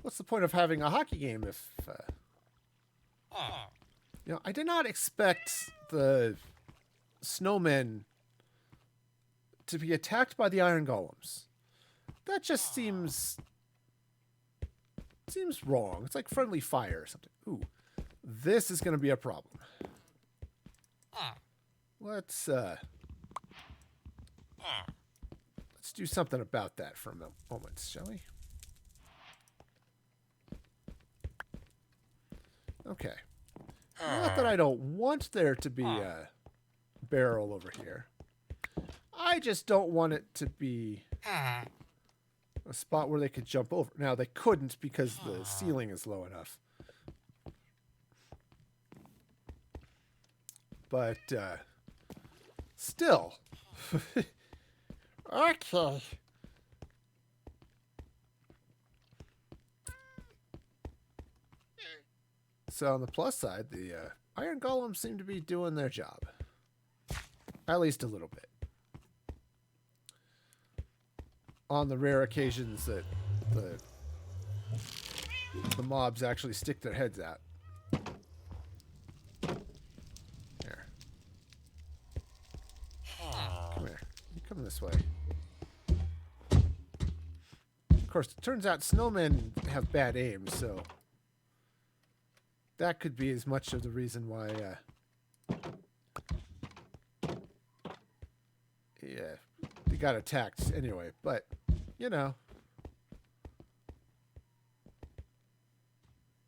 what's the point of having a hockey game if... I did not expect the snowmen to be attacked by the iron golems. That just seems wrong. It's like friendly fire or something. Ooh, this is going to be a problem. Let's do something about that for a moment, shall we? Okay. Not that I don't want there to be a barrel over here. I just don't want it to be a spot where they could jump over. Now, they couldn't because the ceiling is low enough. But, still. Okay. So on the plus side, the iron golems seem to be doing their job. At least a little bit. On the rare occasions that the mobs actually stick their heads out. Here. Come here. You come this way. Of course, it turns out snowmen have bad aim, so that could be as much of the reason why they got attacked anyway, but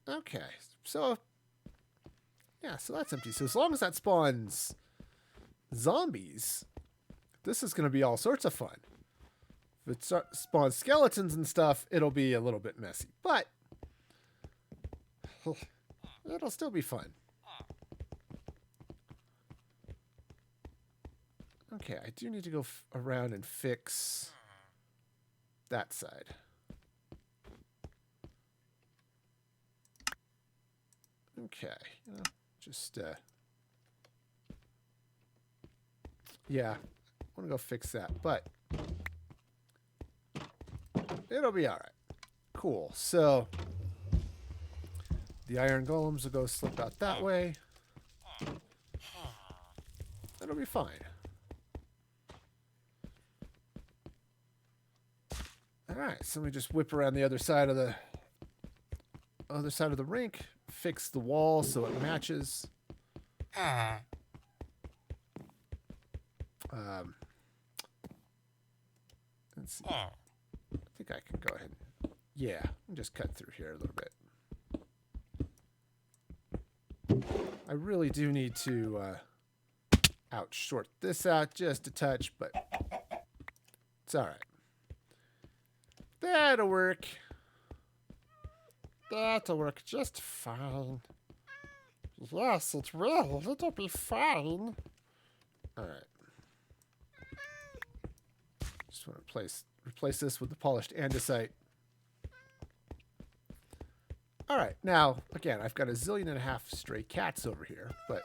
okay, so so that's empty. So as long as that spawns zombies, this is going to be all sorts of fun. If it spawns skeletons and stuff, it'll be a little bit messy, but it'll still be fun. Okay, I do need to go around and fix that side. Okay, just yeah, I want to go fix that, but it'll be all right. Cool. So the iron golems will go slip out that way. It'll be fine. All right, so we just whip around the other side of the rink, fix the wall so it matches. Let's see. I think I can go ahead and just cut through here a little bit. I really do need to short this out just a touch, but it's all right. That'll work. That'll work just fine. Yes, it will. It'll be fine. All right. Just want to replace this with the polished andesite. All right. Now, again, I've got a zillion and a half stray cats over here, but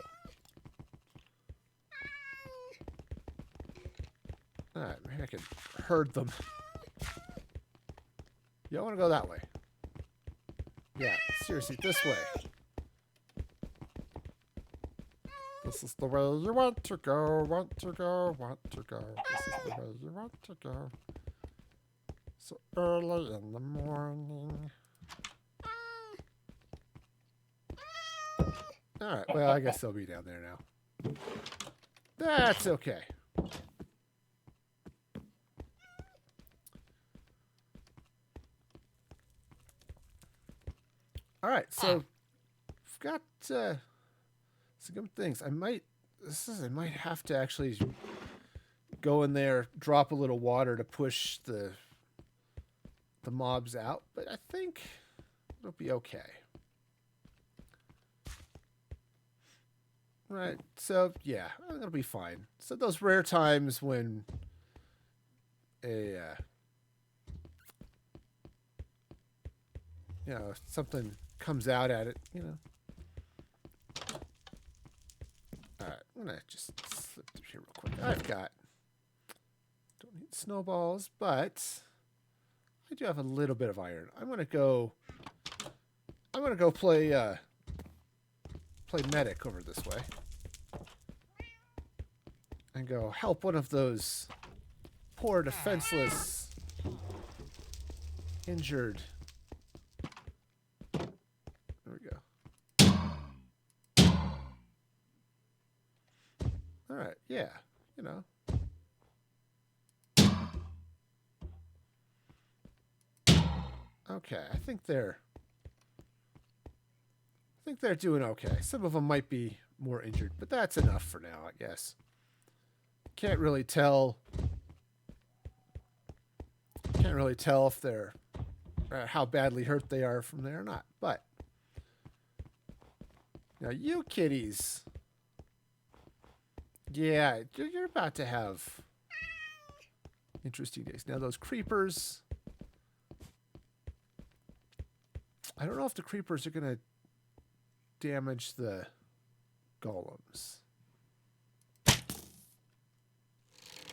all right, maybe I could herd them. You don't want to go that way. Yeah, seriously, this way. This is the way you want to go, want to go, want to go. This is the way you want to go. So early in the morning. Alright, well, I guess they'll be down there now. That's okay. All right, so I've got some good things. I might have to actually go in there, drop a little water to push the mobs out. But I think It'll be okay. Right, so yeah, it'll be fine. So those rare times when something comes out at it, All right, I'm gonna just slip through here real quick. Don't need snowballs, but I do have a little bit of iron. I'm gonna go play medic over this way. And go help one of those poor defenseless injured. There we go. All right, yeah, Okay, I think they're doing okay. Some of them might be more injured, but that's enough for now, I guess. Can't really tell if they're how badly hurt they are from there or not. But now you kitties, yeah, you're about to have interesting days. Now those creepers, I don't know if the creepers are gonna damage the golems.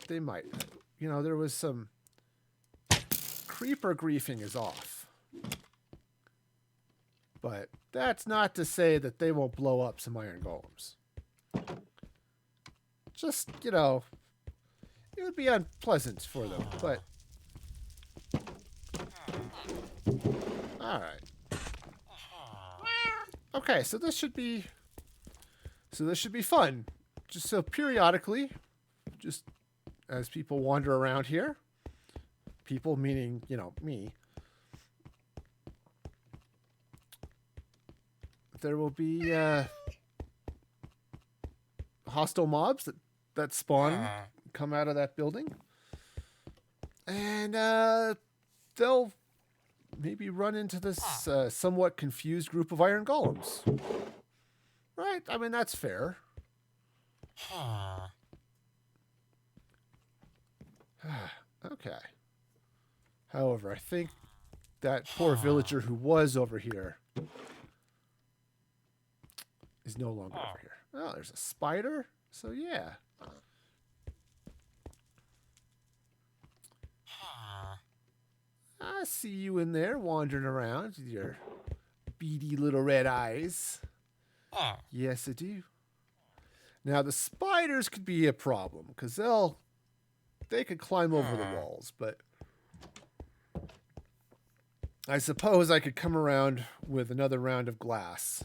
They might. There was some creeper griefing is off. But that's not to say that they won't blow up some iron golems. Just, it would be unpleasant for them, but all right. Okay, so this should be fun. Just so periodically, just as people wander around here, people meaning, me, there will be hostile mobs that spawn, come out of that building, and they'll maybe run into this somewhat confused group of iron golems. Right? I mean, that's fair. Okay. However, I think that poor villager who was over here is no longer over here. Oh, there's a spider? So, yeah. I see you in there wandering around with your beady little red eyes. Yes, I do. Now, the spiders could be a problem because they could climb over the walls, but I suppose I could come around with another round of glass.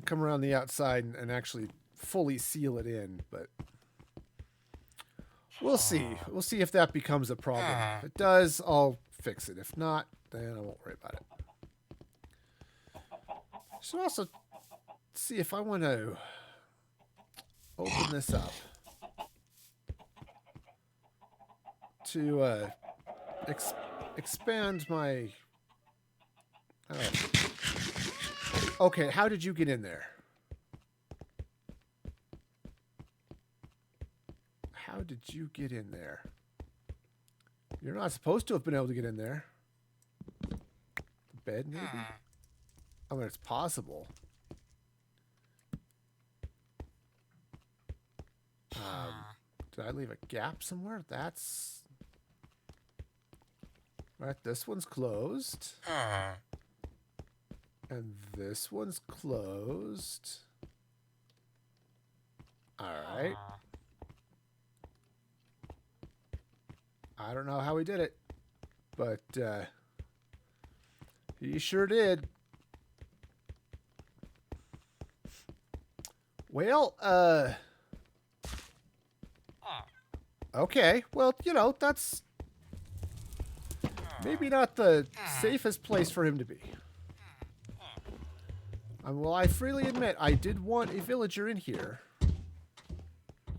Come around the outside and actually fully seal it in, but we'll see. We'll see if that becomes a problem. If it does, I'll fix it. If not, then I won't worry about it. Should also see if I want to open this up to expand my... Okay, how did you get in there? How did you get in there? You're not supposed to have been able to get in there. The bed, maybe? I mean, it's possible. Did I leave a gap somewhere? That's... Right, this one's closed. And this one's closed. Alright. I don't know how he did it. But, he sure did. Well, okay. Well, that's maybe not the safest place for him to be. Well, I freely admit, I did want a villager in here.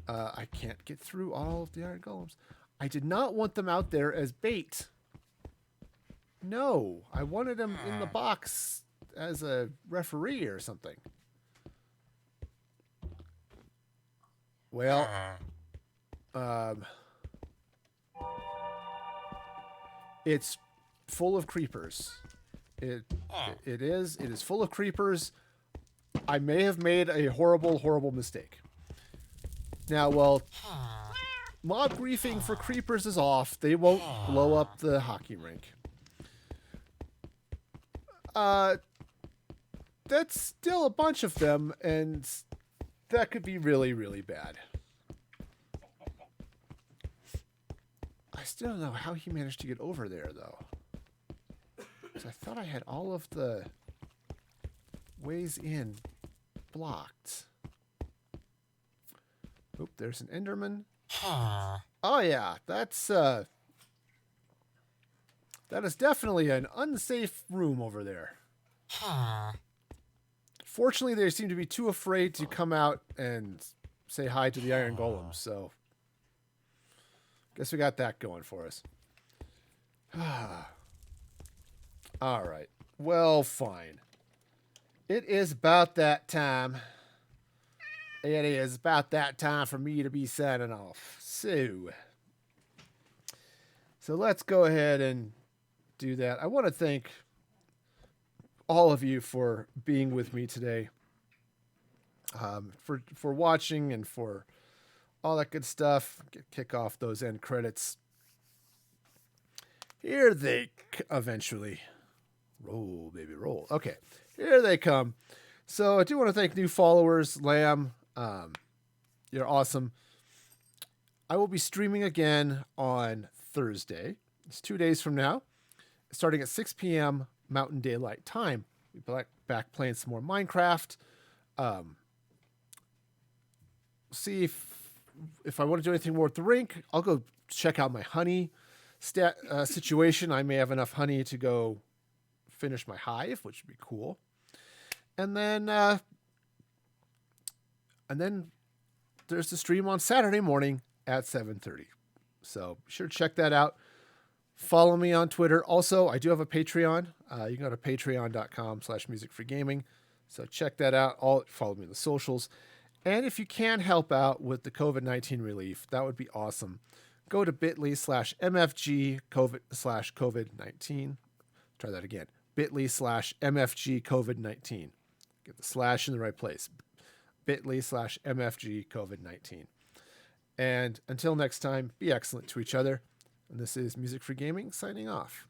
I can't get through all of the iron golems. I did not want them out there as bait. No, I wanted him in the box as a referee or something. Well, um, it's full of creepers. It it is. It is full of creepers. I may have made a horrible mistake. Now, well, mob griefing for creepers is off. They won't blow up the hockey rink. That's still a bunch of them, and that could be really bad. I still don't know how he managed to get over there, though. Because I thought I had all of the ways in blocked. Oop, there's an Enderman. Oh yeah, that is definitely an unsafe room over there. Fortunately, they seem to be too afraid to come out and say hi to the Iron Golem, so guess we got that going for us. All right. Well, fine. It is about that time. It is about that time for me to be signing off. So let's go ahead and do that. I want to thank all of you for being with me today, for watching and for all that good stuff. Kick off those end credits. Here they eventually roll, baby, roll. Okay, here they come. So I do want to thank new followers. Lamb, you're awesome. I will be streaming again on Thursday. It's 2 days from now, starting at 6 p.m. Mountain Daylight Time. We'll be back playing some more Minecraft. See if I want to do anything more with the rink. I'll go check out my honey situation. I may have enough honey to go finish my hive, which would be cool. And then there's the stream on Saturday morning at 7:30. So be sure to check that out. Follow me on Twitter. Also, I do have a Patreon. You can go to patreon.com/musicfreegaming. So check that out. Follow me on the socials. And if you can help out with the COVID-19 relief, that would be awesome. Go to bit.ly/MFG COVID/COVID-19. Try that again. bit.ly/MFG COVID-19. Get the slash in the right place. bit.ly/MFG COVID-19. And until next time, be excellent to each other. And this is Music Free Gaming signing off.